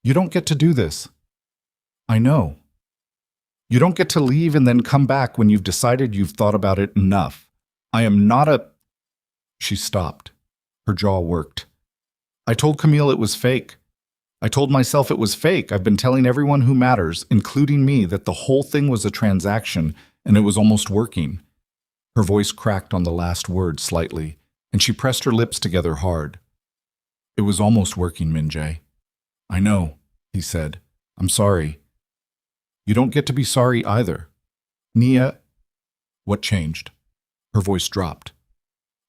"You don't get to do this." "I know. You don't get to leave and then come back when you've decided you've thought about it enough. I am not a—" She stopped. Her jaw worked. "I told Camille it was fake. I told myself it was fake. I've been telling everyone who matters, including me, that the whole thing was a transaction, and it was almost working." Her voice cracked on the last word slightly, and she pressed her lips together hard. "It was almost working, Min-jae." "I know," he said. "I'm sorry." "You don't get to be sorry either." "Nia—" What changed? Her voice dropped.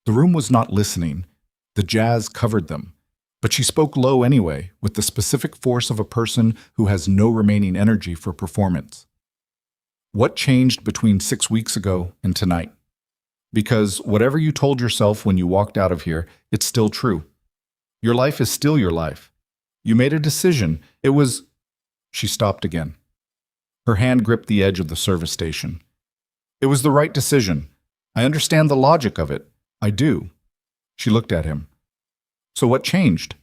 The room was not listening. The jazz covered them. But she spoke low anyway, with the specific force of a person who has no remaining energy for performance. "What changed between 6 weeks ago and tonight? Because whatever you told yourself when you walked out of here, it's still true. Your life is still your life. You made a decision. It was—" She stopped again. Her hand gripped the edge of the service station. "It was the right decision. I understand the logic of it. I do." She looked at him. "So what changed?"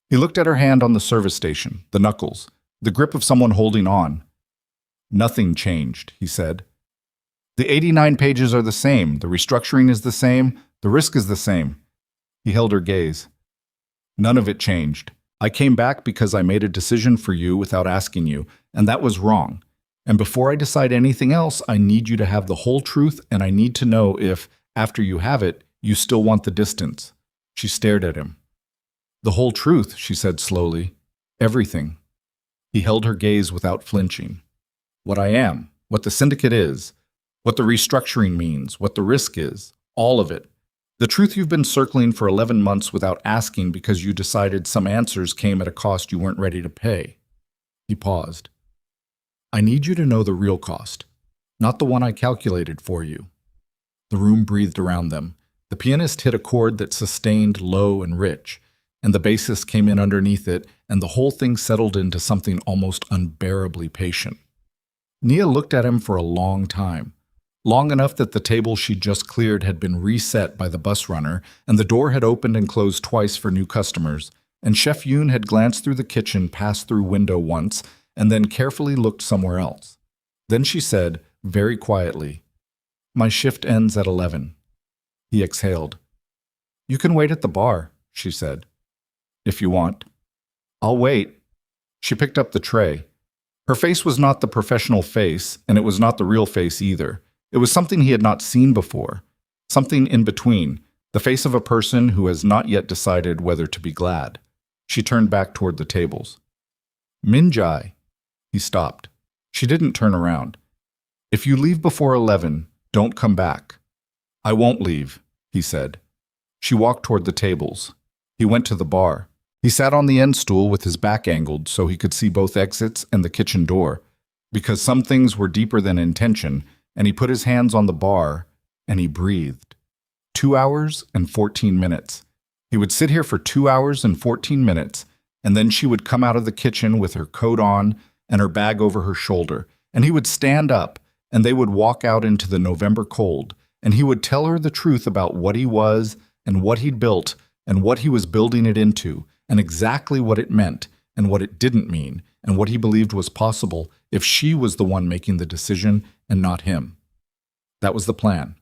He looked at her hand on the service station, the knuckles, the grip of someone holding on. "Nothing changed," he said. "The 89 pages are the same, the restructuring is the same, the risk is the same." He held her gaze. "None of it changed. I came back because I made a decision for you without asking you, and that was wrong. And before I decide anything else, I need you to have the whole truth, and I need to know if, after you have it, you still want the distance." She stared at him. "The whole truth," she said slowly. "Everything." He held her gaze without flinching. "What I am, what the syndicate is, what the restructuring means, what the risk is, all of it. The truth you've been circling for 11 months without asking because you decided some answers came at a cost you weren't ready to pay." He paused. "I need you to know the real cost, not the one I calculated for you." The room breathed around them. The pianist hit a chord that sustained low and rich, and the bassist came in underneath it, and the whole thing settled into something almost unbearably patient. Nia looked at him for a long time, long enough that the table she'd just cleared had been reset by the bus runner, and the door had opened and closed twice for new customers, and Chef Yoon had glanced through the kitchen, passed through window once, and then carefully looked somewhere else. Then she said, very quietly, "My shift ends at 11. He exhaled. "You can wait at the bar," she said. "If you want." "I'll wait." She picked up the tray. Her face was not the professional face, and it was not the real face either. It was something he had not seen before, something in between, the face of a person who has not yet decided whether to be glad. She turned back toward the tables. Min-jae. He stopped. She didn't turn around. If you leave before 11, don't come back. I won't leave, he said. She walked toward the tables. He went to the bar. He sat on the end stool with his back angled so he could see both exits and the kitchen door, because some things were deeper than intention, and he put his hands on the bar, and he breathed. 2 hours and 14 minutes. He would sit here for 2 hours and 14 minutes, and then she would come out of the kitchen with her coat on and her bag over her shoulder, and he would stand up, and they would walk out into the November cold, and he would tell her the truth about what he was and what he'd built and what he was building it into, and exactly what it meant and what it didn't mean, and what he believed was possible if she was the one making the decision and not him. That was the plan.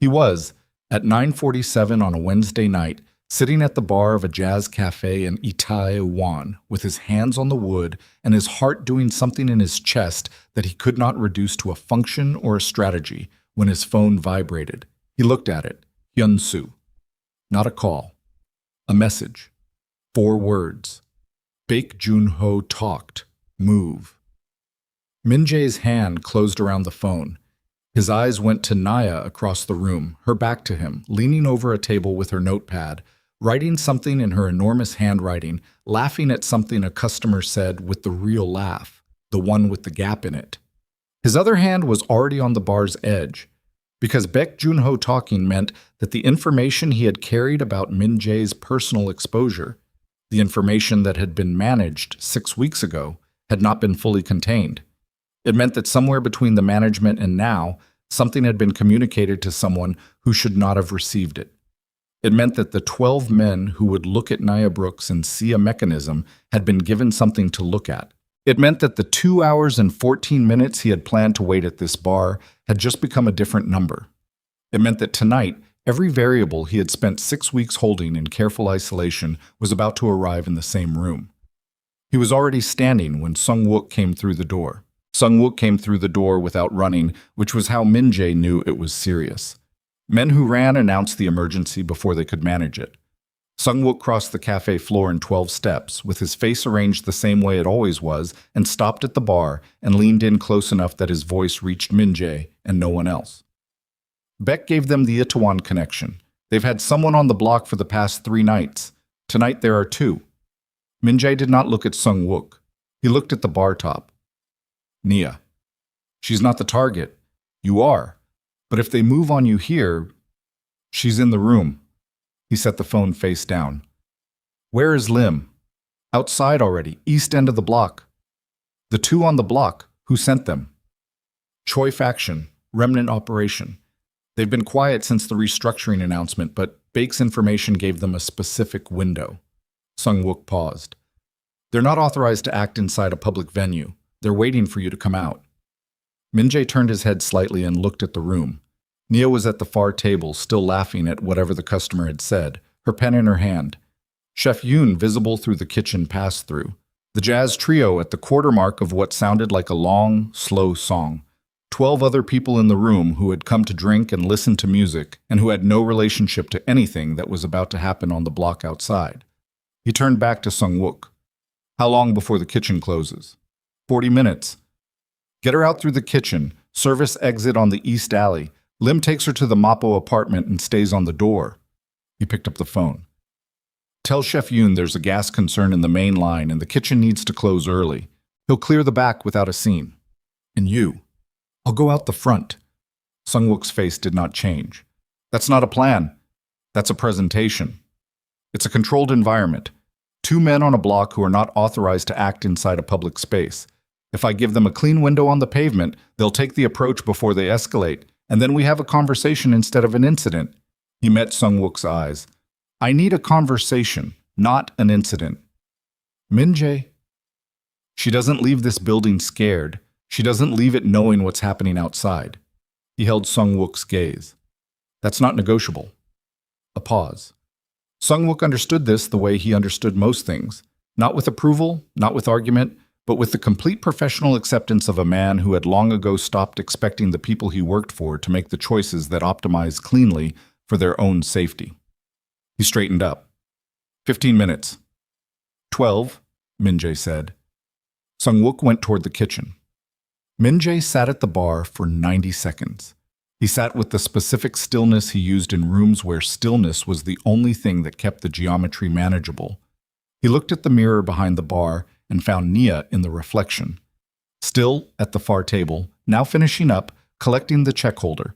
He was, at 9:47 on a Wednesday night, sitting at the bar of a jazz cafe in Itaewon with his hands on the wood and his heart doing something in his chest that he could not reduce to a function or a strategy, when his phone vibrated. He looked at it. Hyun-soo. Not a call. A message. 4 words. Baek Jun-ho talked. Move. Min-jae's hand closed around the phone. His eyes went to Naya across the room, her back to him, leaning over a table with her notepad, writing something in her enormous handwriting, laughing at something a customer said with the real laugh, the one with the gap in it. His other hand was already on the bar's edge, because Baek Jun-ho talking meant that the information he had carried about Min-jae's personal exposure, the information that had been managed 6 weeks ago, had not been fully contained. It meant that somewhere between the management and now, something had been communicated to someone who should not have received it. It meant that the 12 men who would look at Naya Brooks and see a mechanism had been given something to look at. It meant that the 2 hours and 14 minutes he had planned to wait at this bar had just become a different number. It meant that tonight, every variable he had spent 6 weeks holding in careful isolation was about to arrive in the same room. He was already standing when Sung-wook came through the door. Sung-wook came through the door without running, which was how Min-jae knew it was serious. Men who ran announced the emergency before they could manage it. Sung-wook crossed the cafe floor in 12 steps, with his face arranged the same way it always was, and stopped at the bar and leaned in close enough that his voice reached Min-jae and no one else. Baek gave them the Itaewon connection. They've had someone on the block for the past 3 nights. Tonight there are 2. Min-jae did not look at Sung-wook. He looked at the bar top. Nia. She's not the target. You are. But if they move on you here, she's in the room. He set the phone face down. Where is Lim? Outside already, east end of the block. The 2 on the block, who sent them? Choi faction, remnant operation. They've been quiet since the restructuring announcement, but Baek's information gave them a specific window. Sung-wook paused. They're not authorized to act inside a public venue. They're waiting for you to come out. Min-jae turned his head slightly and looked at the room. Nia was at the far table, still laughing at whatever the customer had said, her pen in her hand. Chef Yoon visible through the kitchen pass-through. The jazz trio at the quarter mark of what sounded like a long, slow song. 12 other people in the room who had come to drink and listen to music and who had no relationship to anything that was about to happen on the block outside. He turned back to Sung-wook. How long before the kitchen closes? 40 minutes. Get her out through the kitchen, service exit on the east alley. Lim takes her to the Mappo apartment and stays on the door. He picked up the phone. Tell Chef Yoon there's a gas concern in the main line and the kitchen needs to close early. He'll clear the back without a scene. And you? I'll go out the front. Sung-wook's face did not change. That's not a plan. That's a presentation. It's a controlled environment. 2 men on a block who are not authorized to act inside a public space. If I give them a clean window on the pavement, they'll take the approach before they escalate, and then we have a conversation instead of an incident. He met Sung-wook's eyes. I need a conversation, not an incident. Min-jae. She doesn't leave this building scared. She doesn't leave it knowing what's happening outside. He held Sung-wook's gaze. That's not negotiable. A pause. Sung-wook understood this the way he understood most things. Not with approval, not with argument, but with the complete professional acceptance of a man who had long ago stopped expecting the people he worked for to make the choices that optimized cleanly for their own safety. He straightened up. 15 minutes. 12, Min-jae said. Sung-wook went toward the kitchen. Min-jae sat at the bar for 90 seconds. He sat with the specific stillness he used in rooms where stillness was the only thing that kept the geometry manageable. He looked at the mirror behind the bar and found Nia in the reflection. Still at the far table, now finishing up, collecting the check holder.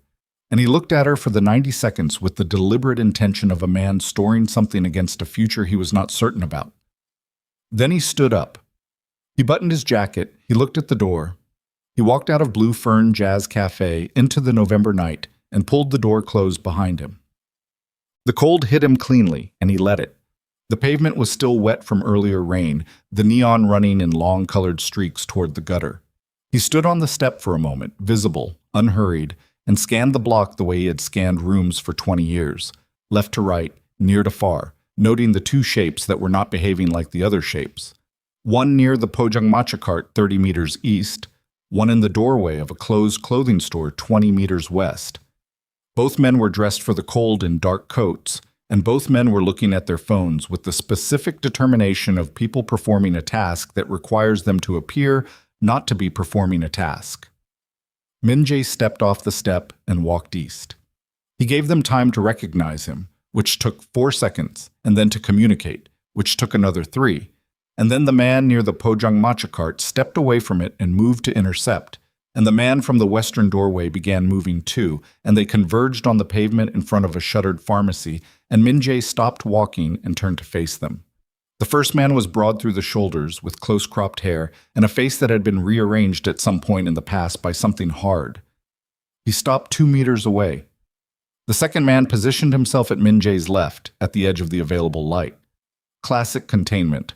And he looked at her for the 90 seconds with the deliberate intention of a man storing something against a future he was not certain about. Then he stood up. He buttoned his jacket, he looked at the door. He walked out of Blue Fern Jazz Cafe into the November night and pulled the door closed behind him. The cold hit him cleanly, and he let it. The pavement was still wet from earlier rain, the neon running in long colored streaks toward the gutter. He stood on the step for a moment, visible, unhurried, and scanned the block the way he had scanned rooms for 20 years, left to right, near to far, noting the two shapes that were not behaving like the other shapes. One near the Pojangmacha cart 30 meters east, one in the doorway of a closed clothing store 20 meters west. Both men were dressed for the cold in dark coats, and both men were looking at their phones with the specific determination of people performing a task that requires them to appear not to be performing a task. Min-jae stepped off the step and walked east. He gave them time to recognize him, which took 4 seconds, and then to communicate, which took another 3. And then the man near the Pojangmacha cart stepped away from it and moved to intercept, and the man from the western doorway began moving too, and they converged on the pavement in front of a shuttered pharmacy, and Min-jae stopped walking and turned to face them. The first man was broad through the shoulders, with close-cropped hair, and a face that had been rearranged at some point in the past by something hard. He stopped 2 meters away. The second man positioned himself at Min-jae's left, at the edge of the available light. Classic containment.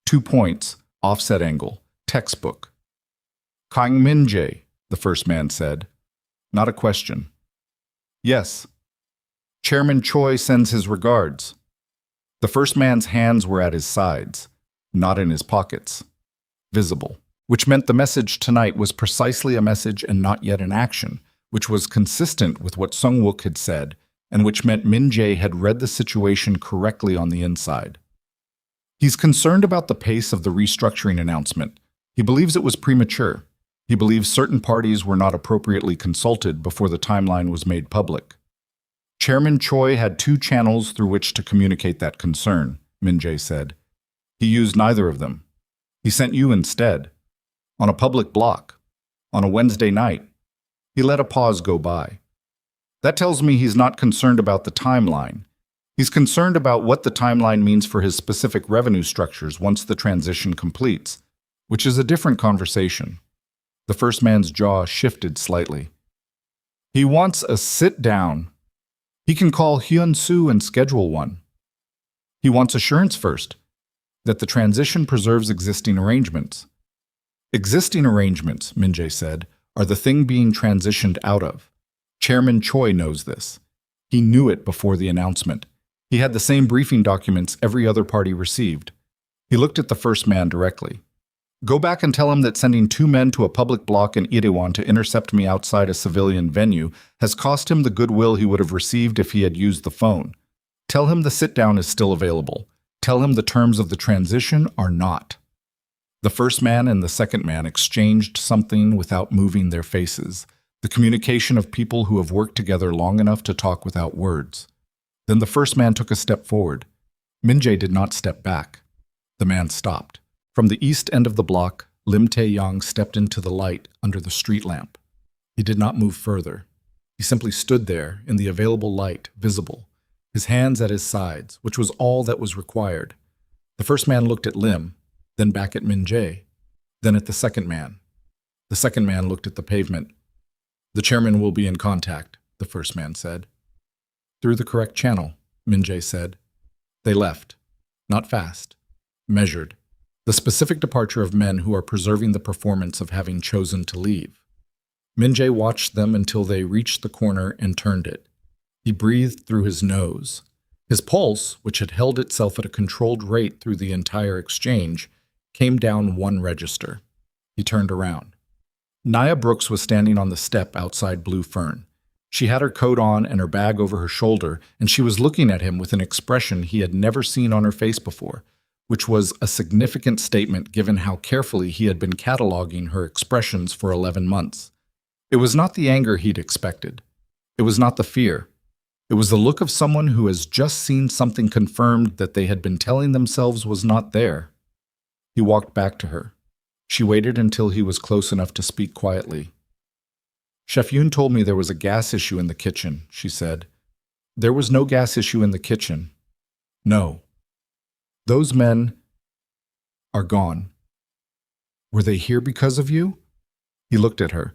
2 points, offset angle, textbook. Kang Min-jae, the first man said. Not a question. Yes. Chairman Choi sends his regards. The first man's hands were at his sides, not in his pockets. Visible. Which meant the message tonight was precisely a message and not yet an action, which was consistent with what Sung-wook had said, and which meant Min-jae had read the situation correctly on the inside. He's concerned about the pace of the restructuring announcement. He believes it was premature. He believes certain parties were not appropriately consulted before the timeline was made public. Chairman Choi had 2 channels through which to communicate that concern, Min-jae said. He used neither of them. He sent you instead. On a public block. On a Wednesday night. He let a pause go by. That tells me he's not concerned about the timeline. He's concerned about what the timeline means for his specific revenue structures once the transition completes, which is a different conversation. The first man's jaw shifted slightly. He wants a sit-down. He can call Hyun-soo and schedule one. He wants assurance first, that the transition preserves existing arrangements. Existing arrangements, Min-jae said, are the thing being transitioned out of. Chairman Choi knows this. He knew it before the announcement. He had the same briefing documents every other party received. He looked at the first man directly. Go back and tell him that sending 2 men to a public block in Itaewon to intercept me outside a civilian venue has cost him the goodwill he would have received if he had used the phone. Tell him the sit-down is still available. Tell him the terms of the transition are not. The first man and the second man exchanged something without moving their faces, the communication of people who have worked together long enough to talk without words. Then the first man took a step forward. Min-jae did not step back. The man stopped. From the east end of the block, Lim Tae-yong stepped into the light under the street lamp. He did not move further. He simply stood there in the available light, visible, his hands at his sides, which was all that was required. The first man looked at Lim, then back at Min-jae, then at the second man. The second man looked at the pavement. The chairman will be in contact, the first man said. Through the correct channel, Min-jae said. They left. Not fast. Measured. The specific departure of men who are preserving the performance of having chosen to leave. Min-jae watched them until they reached the corner and turned it. He breathed through his nose. His pulse, which had held itself at a controlled rate through the entire exchange, came down 1 register. He turned around. Nia Brooks was standing on the step outside Blue Fern. She had her coat on and her bag over her shoulder, and she was looking at him with an expression he had never seen on her face before, which was a significant statement given how carefully he had been cataloging her expressions for 11 months. It was not the anger he'd expected. It was not the fear. It was the look of someone who has just seen something confirmed that they had been telling themselves was not there. He walked back to her. She waited until he was close enough to speak quietly. Chef Yoon told me there was a gas issue in the kitchen, she said. There was no gas issue in the kitchen. No. Those men are gone. Were they here because of you? He looked at her.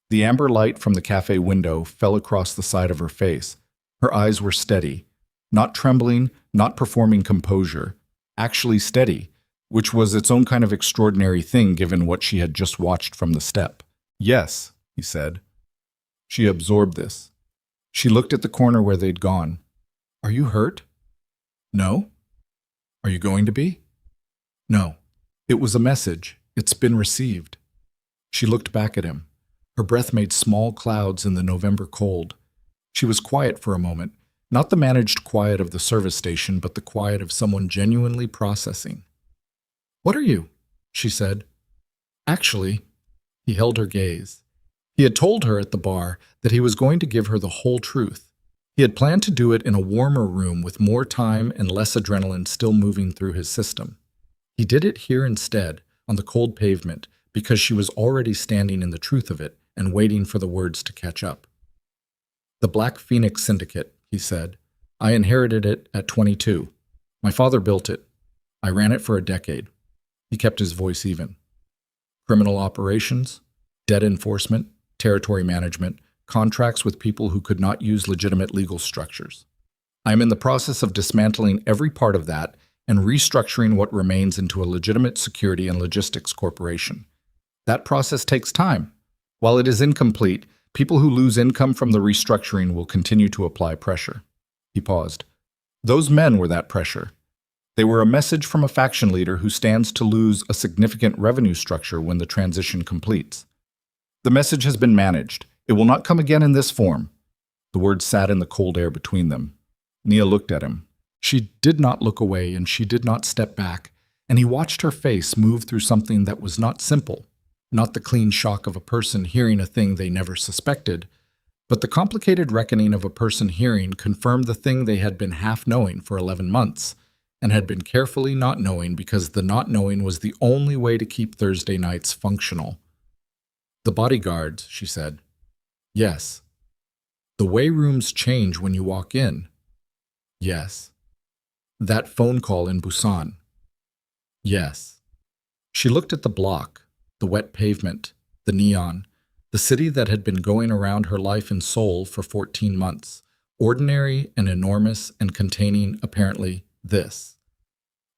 The amber light from the cafe window fell across the side of her face. Her eyes were steady, not trembling, not performing composure, actually steady, which was its own kind of extraordinary thing given what she had just watched from the step. Yes, he said. She absorbed this. She looked at the corner where they'd gone. Are you hurt? No. Are you going to be? No. It was a message. It's been received. She looked back at him. Her breath made small clouds in the November cold. She was quiet for a moment, not the managed quiet of the service station, but the quiet of someone genuinely processing. What are you? She said. Actually, he held her gaze. He had told her at the bar that he was going to give her the whole truth. He had planned to do it in a warmer room with more time and less adrenaline still moving through his system. He did it here instead, on the cold pavement, because she was already standing in the truth of it and waiting for the words to catch up. The Black Phoenix Syndicate, he said. I inherited it at 22. My father built it. I ran it for a decade. He kept his voice even. Criminal operations, debt enforcement, territory management, contracts with people who could not use legitimate legal structures. I am in the process of dismantling every part of that and restructuring what remains into a legitimate security and logistics corporation. That process takes time. While it is incomplete, people who lose income from the restructuring will continue to apply pressure. He paused. Those men were that pressure. They were a message from a faction leader who stands to lose a significant revenue structure when the transition completes. The message has been managed. It will not come again in this form. The words sat in the cold air between them. Nia looked at him. She did not look away and she did not step back, and he watched her face move through something that was not simple, not the clean shock of a person hearing a thing they never suspected, but the complicated reckoning of a person hearing confirmed the thing they had been half knowing for 11 months, and had been carefully not knowing because the not knowing was the only way to keep Thursday nights functional. The bodyguards, she said. Yes. The way rooms change when you walk in. Yes. That phone call in Busan. Yes. She looked at the block, the wet pavement, the neon, the city that had been going around her life in Seoul for 14 months, ordinary and enormous and containing, apparently, this.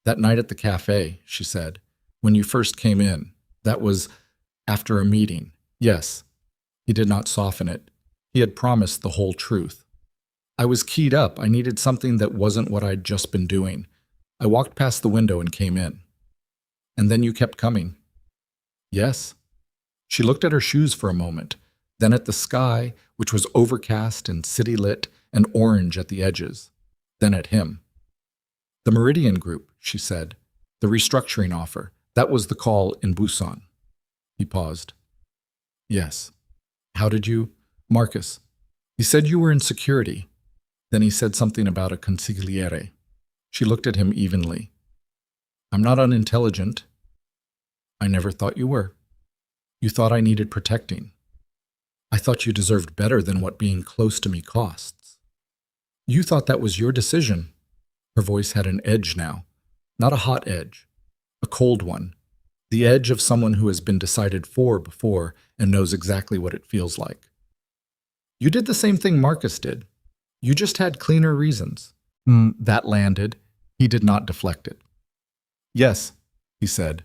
That night at the cafe, she said, when you first came in, that was after a meeting. Yes. He did not soften it. He had promised the whole truth. I was keyed up. I needed something that wasn't what I'd just been doing. I walked past the window and came in. And then you kept coming. Yes. She looked at her shoes for a moment, then at the sky, which was overcast and city-lit and orange at the edges, then at him. The Meridian Group, she said. The restructuring offer. That was the call in Busan. He paused. Yes. How did you? Marcus. He said you were in security. Then he said something about a consigliere. She looked at him evenly. I'm not unintelligent. I never thought you were. You thought I needed protecting. I thought you deserved better than what being close to me costs. You thought that was your decision. Her voice had an edge now. Not a hot edge. A cold one. The edge of someone who has been decided for before and knows exactly what it feels like. You did the same thing Marcus did. You just had cleaner reasons. That landed. He did not deflect it. Yes, he said.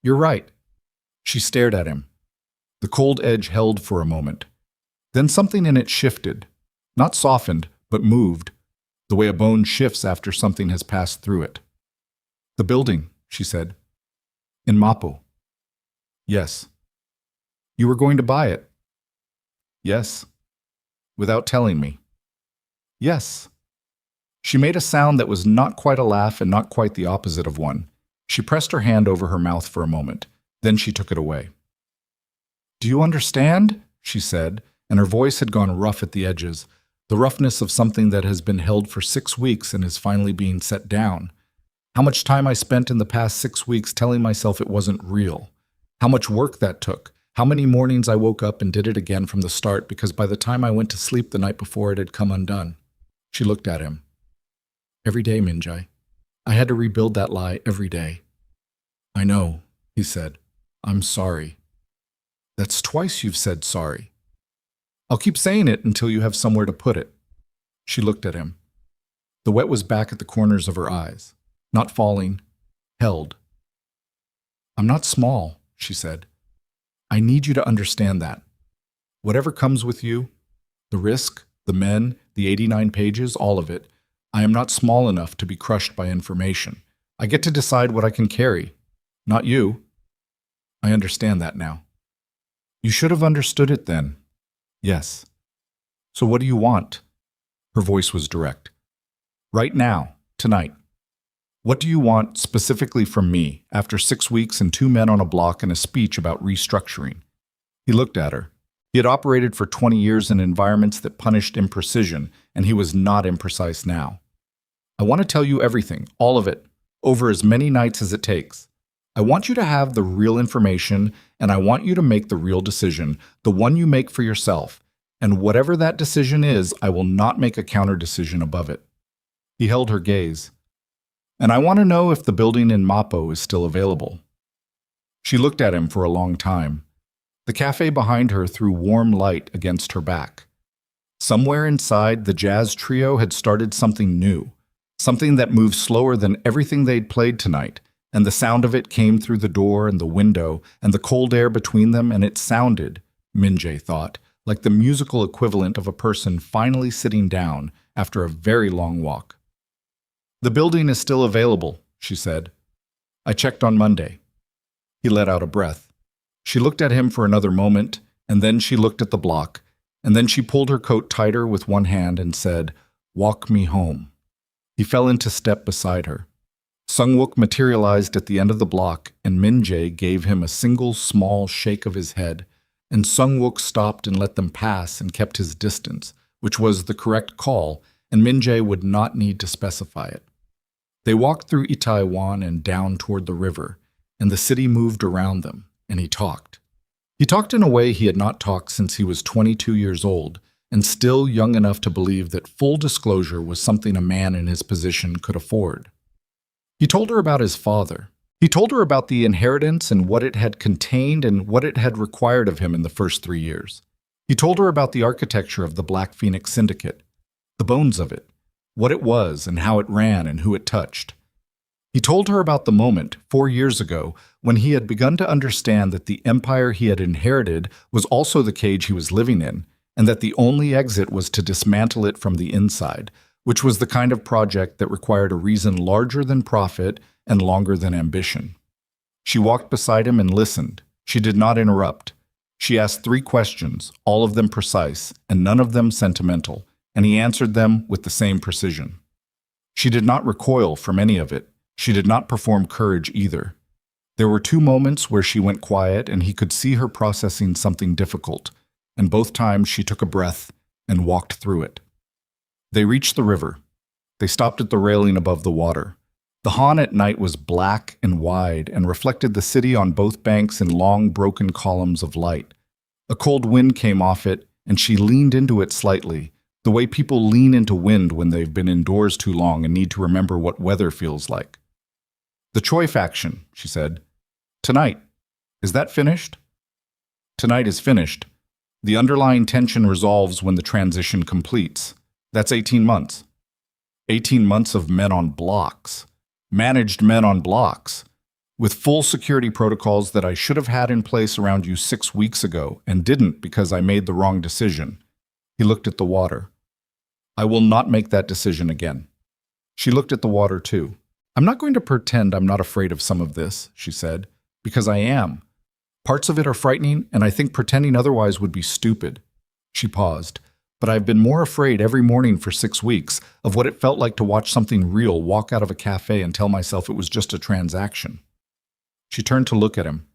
You're right. She stared at him. The cold edge held for a moment. Then something in it shifted. Not softened, but moved, the way a bone shifts after something has passed through it. The building, she said. In Mapo. Yes. You were going to buy it. Yes. Without telling me. Yes. She made a sound that was not quite a laugh and not quite the opposite of one. She pressed her hand over her mouth for a moment. Then she took it away. "Do you understand?" she said, and her voice had gone rough at the edges, the roughness of something that has been held for 6 weeks and is finally being set down. How much time I spent in the past 6 weeks telling myself it wasn't real. How much work that took. How many mornings I woke up and did it again from the start because by the time I went to sleep the night before it had come undone. She looked at him. "Every day, Minjae. I had to rebuild that lie every day." "I know," he said. "I'm sorry." "That's twice you've said sorry." "I'll keep saying it until you have somewhere to put it." She looked at him. The wet was back at the corners of her eyes. Not falling, held. "I'm not small," she said. "I need you to understand that. Whatever comes with you, the risk, the men, the 89 pages, all of it, I am not small enough to be crushed by information. I get to decide what I can carry, not you. I understand that now." "You should have understood it then." "Yes." "So what do you want?" Her voice was direct. "Right now, tonight. What do you want specifically from me after 6 weeks and 2 men on a block and a speech about restructuring?" He looked at her. He had operated for 20 years in environments that punished imprecision, and he was not imprecise now. "I want to tell you everything, all of it, over as many nights as it takes. I want you to have the real information, and I want you to make the real decision, the one you make for yourself. And whatever that decision is, I will not make a counter-decision above it." He held her gaze. "And I want to know if the building in Mapo is still available." She looked at him for a long time. The cafe behind her threw warm light against her back. Somewhere inside, the jazz trio had started something new, something that moved slower than everything they'd played tonight, and the sound of it came through the door and the window and the cold air between them, and it sounded, Minjae thought, like the musical equivalent of a person finally sitting down after a very long walk. "The building is still available," she said. "I checked on Monday." He let out a breath. She looked at him for another moment, and then she looked at the block, and then she pulled her coat tighter with one hand and said, "Walk me home." He fell into step beside her. Sungwook materialized at the end of the block, and Minjae gave him a single small shake of his head, and Sungwook stopped and let them pass and kept his distance, which was the correct call, and Minjae would not need to specify it. They walked through Itaewon and down toward the river, and the city moved around them, and he talked. He talked in a way he had not talked since he was 22 years old, and still young enough to believe that full disclosure was something a man in his position could afford. He told her about his father. He told her about the inheritance and what it had contained and what it had required of him in the first 3 years. He told her about the architecture of the Black Phoenix Syndicate, the bones of it, what it was and how it ran and who it touched. He told her about the moment, 4 years ago, when he had begun to understand that the empire he had inherited was also the cage he was living in, and that the only exit was to dismantle it from the inside, which was the kind of project that required a reason larger than profit and longer than ambition. She walked beside him and listened. She did not interrupt. She asked 3 questions, all of them precise, and none of them sentimental, and he answered them with the same precision. She did not recoil from any of it. She did not perform courage either. There were 2 moments where she went quiet and he could see her processing something difficult, and both times she took a breath and walked through it. They reached the river. They stopped at the railing above the water. The Han at night was black and wide and reflected the city on both banks in long, broken columns of light. A cold wind came off it, and she leaned into it slightly, the way people lean into wind when they've been indoors too long and need to remember what weather feels like. "The Choi faction," she said. "Tonight. Is that finished?" "Tonight is finished. The underlying tension resolves when the transition completes. That's 18 months. 18 months of men on blocks. Managed men on blocks. With full security protocols that I should have had in place around you 6 weeks ago and didn't because I made the wrong decision." He looked at the water. "I will not make that decision again." She looked at the water too. "I'm not going to pretend I'm not afraid of some of this," she said, "because I am. Parts of it are frightening, and I think pretending otherwise would be stupid." She paused. but I've been more afraid every morning for 6 weeks of what it felt like to watch something real walk out of a cafe and tell myself it was just a transaction. She turned to look at him.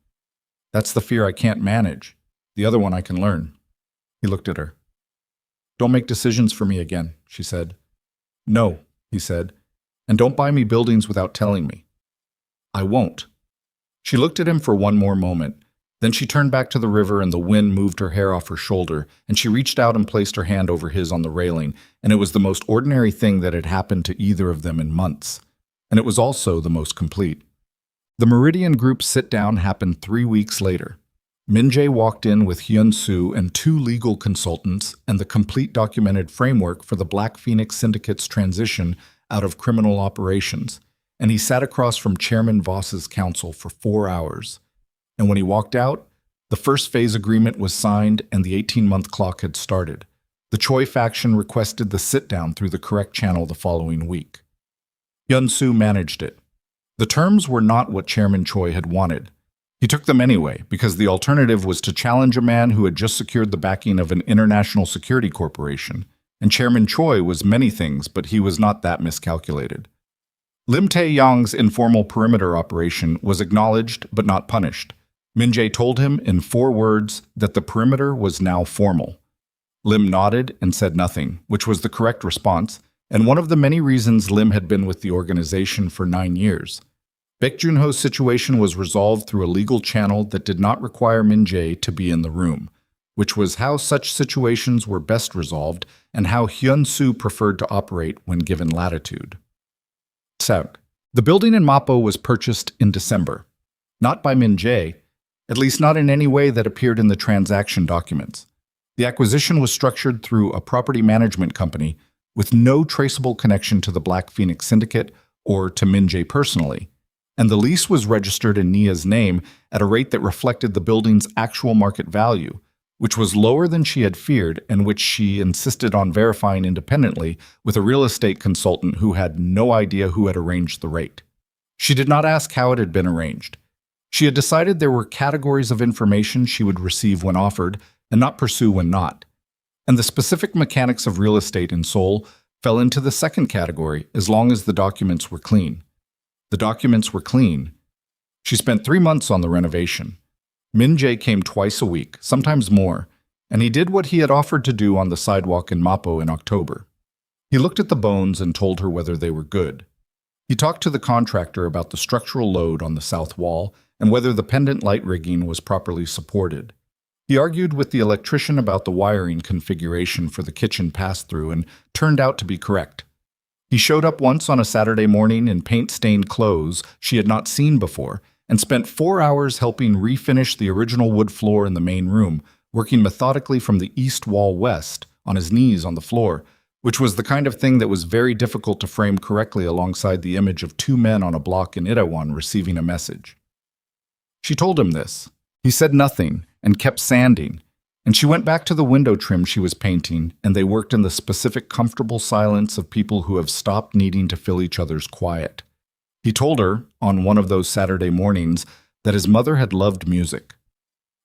That's the fear I can't manage. The other one I can learn. He looked at her. Don't make decisions for me again, she said. No, he said, and don't buy me buildings without telling me. I won't. She looked at him for one more moment. Then she turned back to the river and the wind moved her hair off her shoulder, and she reached out and placed her hand over his on the railing, and it was the most ordinary thing that had happened to either of them in months. And it was also the most complete. The Meridian Group's sit-down happened 3 weeks later. Min-jae walked in with Hyun-soo and 2 legal consultants and the complete documented framework for the Black Phoenix Syndicate's transition out of criminal operations, and he sat across from Chairman Voss's counsel for 4 hours. And when he walked out, the first phase agreement was signed and the 18-month clock had started. The Choi faction requested the sit-down through the correct channel the following week. Hyun-soo managed it. The terms were not what Chairman Choi had wanted. He took them anyway, because the alternative was to challenge a man who had just secured the backing of an international security corporation, and Chairman Choi was many things, but he was not that miscalculated. Lim Tae-yong's informal perimeter operation was acknowledged but not punished. Min-jae told him in 4 words that the perimeter was now formal. Lim nodded and said nothing, which was the correct response, and one of the many reasons Lim had been with the organization for 9 years. Baek Junho's situation was resolved through a legal channel that did not require Min-jae to be in the room, which was how such situations were best resolved and how Hyun-soo preferred to operate when given latitude. The building in Mappo was purchased in December. Not by Min-jae, at least not in any way that appeared in the transaction documents. The acquisition was structured through a property management company with no traceable connection to the Black Phoenix Syndicate or to Min-jae personally, and the lease was registered in Nia's name at a rate that reflected the building's actual market value, which was lower than she had feared and which she insisted on verifying independently with a real estate consultant who had no idea who had arranged the rate. She did not ask how it had been arranged. She had decided there were categories of information she would receive when offered and not pursue when not. And the specific mechanics of real estate in Seoul fell into the second category as long as the documents were clean. The documents were clean. She spent 3 months on the renovation. Min-jae came twice a week, sometimes more, and he did what he had offered to do on the sidewalk in Mappo in October. He looked at the bones and told her whether they were good. He talked to the contractor about the structural load on the south wall and whether the pendant light rigging was properly supported. He argued with the electrician about the wiring configuration for the kitchen pass-through and turned out to be correct. He showed up once on a Saturday morning in paint-stained clothes she had not seen before and spent 4 hours helping refinish the original wood floor in the main room, working methodically from the east wall west, on his knees on the floor, which was the kind of thing that was very difficult to frame correctly alongside the image of 2 men on a block in Itaewon receiving a message. She told him this. He said nothing and kept sanding, and she went back to the window trim she was painting, and they worked in the specific comfortable silence of people who have stopped needing to fill each other's quiet. He told her, on one of those Saturday mornings, that his mother had loved music,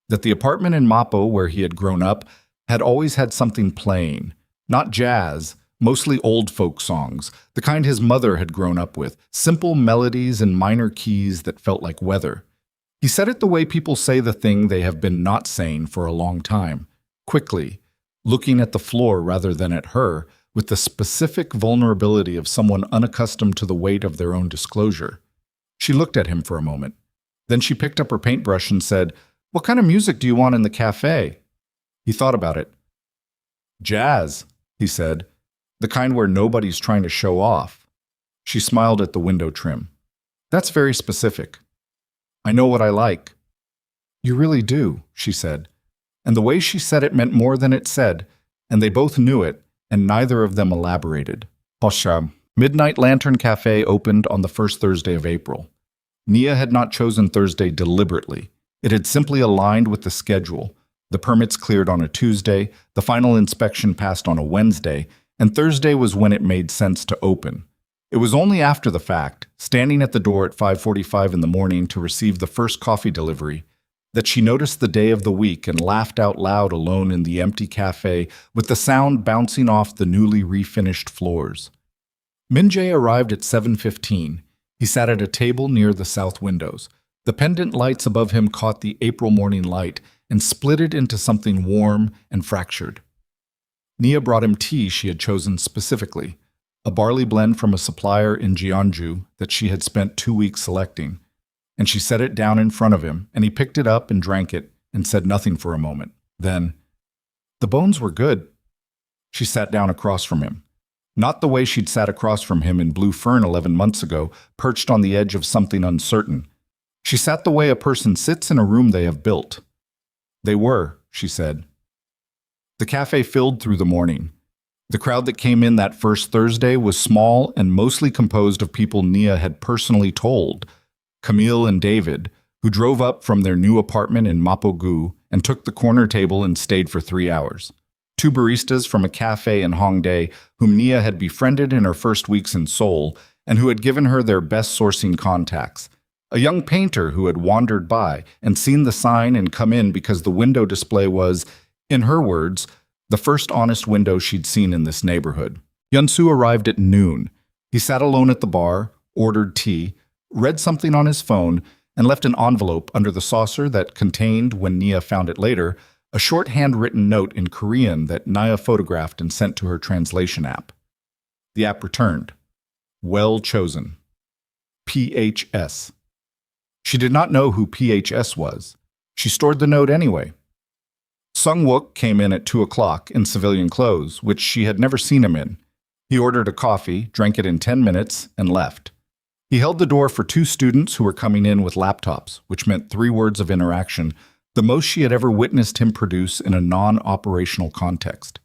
that the apartment in Mappo where he had grown up had always had something playing, not jazz, mostly old folk songs, the kind his mother had grown up with, simple melodies and minor keys that felt like weather. He said it the way people say the thing they have been not saying for a long time, quickly, looking at the floor rather than at her, with the specific vulnerability of someone unaccustomed to the weight of their own disclosure. She looked at him for a moment. Then she picked up her paintbrush and said, "What kind of music do you want in the cafe?" He thought about it. "Jazz," he said, "the kind where nobody's trying to show off." She smiled at the window trim. "That's very specific." "I know what I like." "You really do," she said. And the way she said it meant more than it said, and they both knew it, and neither of them elaborated. Hosham. Midnight Lantern Cafe opened on the first Thursday of April. Nia had not chosen Thursday deliberately. It had simply aligned with the schedule. The permits cleared on a Tuesday, the final inspection passed on a Wednesday, and Thursday was when it made sense to open. It was only after the fact, standing at the door at 5:45 in the morning to receive the first coffee delivery, that she noticed the day of the week and laughed out loud alone in the empty cafe with the sound bouncing off the newly refinished floors. Min-jae arrived at 7:15. He sat at a table near the south windows. The pendant lights above him caught the April morning light and split it into something warm and fractured. Nia brought him tea she had chosen specifically, a barley blend from a supplier in Jeonju that she had spent 2 weeks selecting, and she set it down in front of him, and he picked it up and drank it and said nothing for a moment. Then, "The bones were good." She sat down across from him. Not the way she'd sat across from him in Blue Fern 11 months ago, perched on the edge of something uncertain. She sat the way a person sits in a room they have built. "They were," she said. The cafe filled through the morning. The crowd that came in that first Thursday was small and mostly composed of people Nia had personally told, Camille and David, who drove up from their new apartment in Mapo-gu and took the corner table and stayed for 3 hours. 2 baristas from a cafe in Hongdae whom Nia had befriended in her first weeks in Seoul and who had given her their best sourcing contacts. A young painter who had wandered by and seen the sign and come in because the window display was, in her words, the first honest window she'd seen in this neighborhood. Yunsu arrived at noon. He sat alone at the bar, ordered tea, read something on his phone, and left an envelope under the saucer that contained, when Nia found it later, a short handwritten note in Korean that Nia photographed and sent to her translation app. The app returned. Well chosen. PHS. She did not know who PHS was. She stored the note anyway. Sung-wook came in at 2 o'clock in civilian clothes, which she had never seen him in. He ordered a coffee, drank it in 10 minutes, and left. He held the door for 2 students who were coming in with laptops, which meant 3 words of interaction, the most she had ever witnessed him produce in a non-operational context.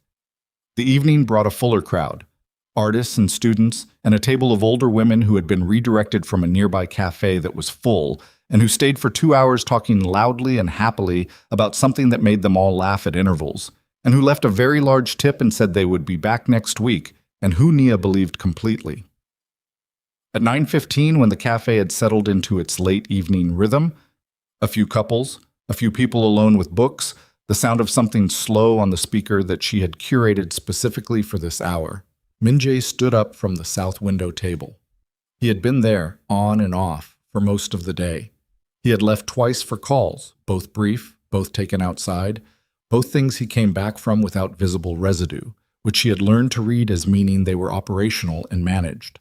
The evening brought a fuller crowd, artists and students, and a table of older women who had been redirected from a nearby cafe that was full and who stayed for 2 hours talking loudly and happily about something that made them all laugh at intervals, and who left a very large tip and said they would be back next week, and who Nia believed completely. At 9:15, when the cafe had settled into its late evening rhythm, a few couples, a few people alone with books, the sound of something slow on the speaker that she had curated specifically for this hour, Min-jae stood up from the south window table. He had been there, on and off, for most of the day. He had left twice for calls, both brief, both taken outside, both things he came back from without visible residue, which he had learned to read as meaning they were operational and managed.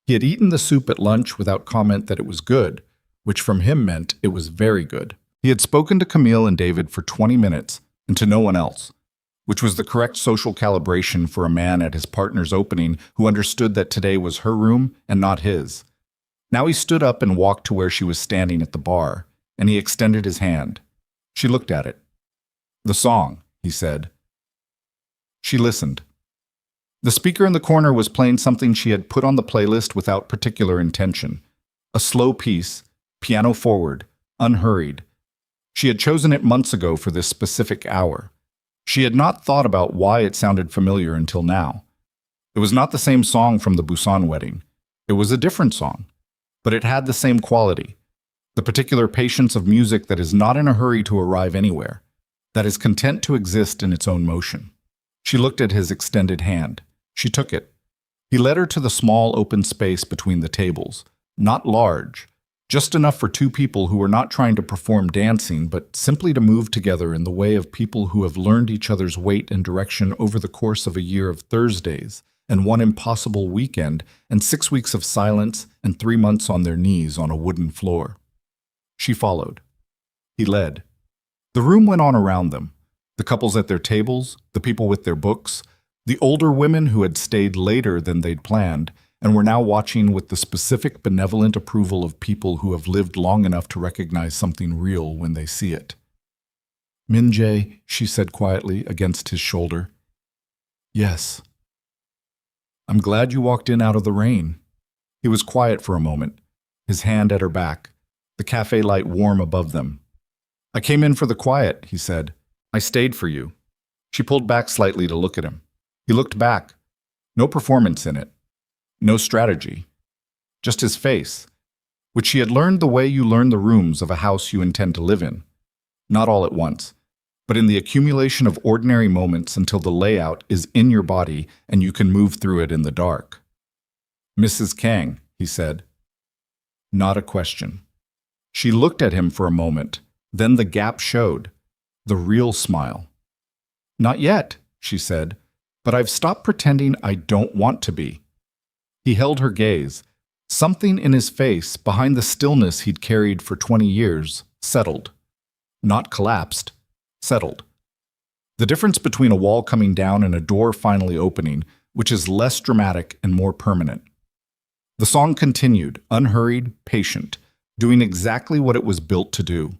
He had eaten the soup at lunch without comment that it was good, which from him meant it was very good. He had spoken to Camille and David for 20 minutes, and to no one else, which was the correct social calibration for a man at his partner's opening who understood that today was her room and not his. Now he stood up and walked to where she was standing at the bar, and he extended his hand. She looked at it. "The song," he said. She listened. The speaker in the corner was playing something she had put on the playlist without particular intention. A slow piece, piano forward, unhurried. She had chosen it months ago for this specific hour. She had not thought about why it sounded familiar until now. It was not the same song from the Busan wedding. It was a different song. But it had the same quality, the particular patience of music that is not in a hurry to arrive anywhere, that is content to exist in its own motion. She looked at his extended hand. She took it. He led her to the small open space between the tables, not large, just enough for 2 people who were not trying to perform dancing, but simply to move together in the way of people who have learned each other's weight and direction over the course of a year of Thursdays, and 1 impossible weekend, and 6 weeks of silence, and 3 months on their knees on a wooden floor. She followed. He led. The room went on around them, the couples at their tables, the people with their books, the older women who had stayed later than they'd planned, and were now watching with the specific benevolent approval of people who have lived long enough to recognize something real when they see it. "Min-jae," she said quietly against his shoulder. "Yes." "I'm glad you walked in out of the rain." He was quiet for a moment, his hand at her back, the cafe light warm above them. "I came in for the quiet," he said. "I stayed for you." She pulled back slightly to look at him. He looked back. No performance in it. No strategy. Just his face, which she had learned the way you learn the rooms of a house you intend to live in. not all at once, but in the accumulation of ordinary moments until the layout is in your body and you can move through it in the dark. "Mrs. Kang," he said. Not a question. She looked at him for a moment, then the gap showed, the real smile. "Not yet," she said, "but I've stopped pretending I don't want to be." He held her gaze. Something in his face, behind the stillness he'd carried for 20 years, settled. Not collapsed, settled. The difference between a wall coming down and a door finally opening, which is less dramatic and more permanent. The song continued, unhurried, patient, doing exactly what it was built to do.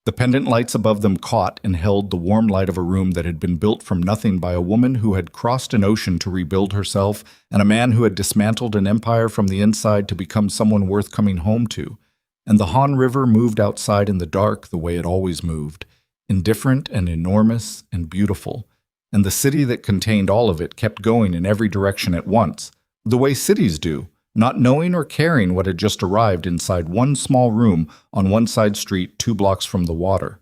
The pendant lights above them caught and held the warm light of a room that had been built from nothing by a woman who had crossed an ocean to rebuild herself, and a man who had dismantled an empire from the inside to become someone worth coming home to. And the Han River moved outside in the dark the way it always moved, indifferent and enormous and beautiful. And the city that contained all of it kept going in every direction at once, the way cities do, not knowing or caring what had just arrived inside one small room on one side street 2 blocks from the water.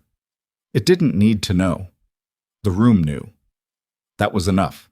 It didn't need to know. The room knew. That was enough.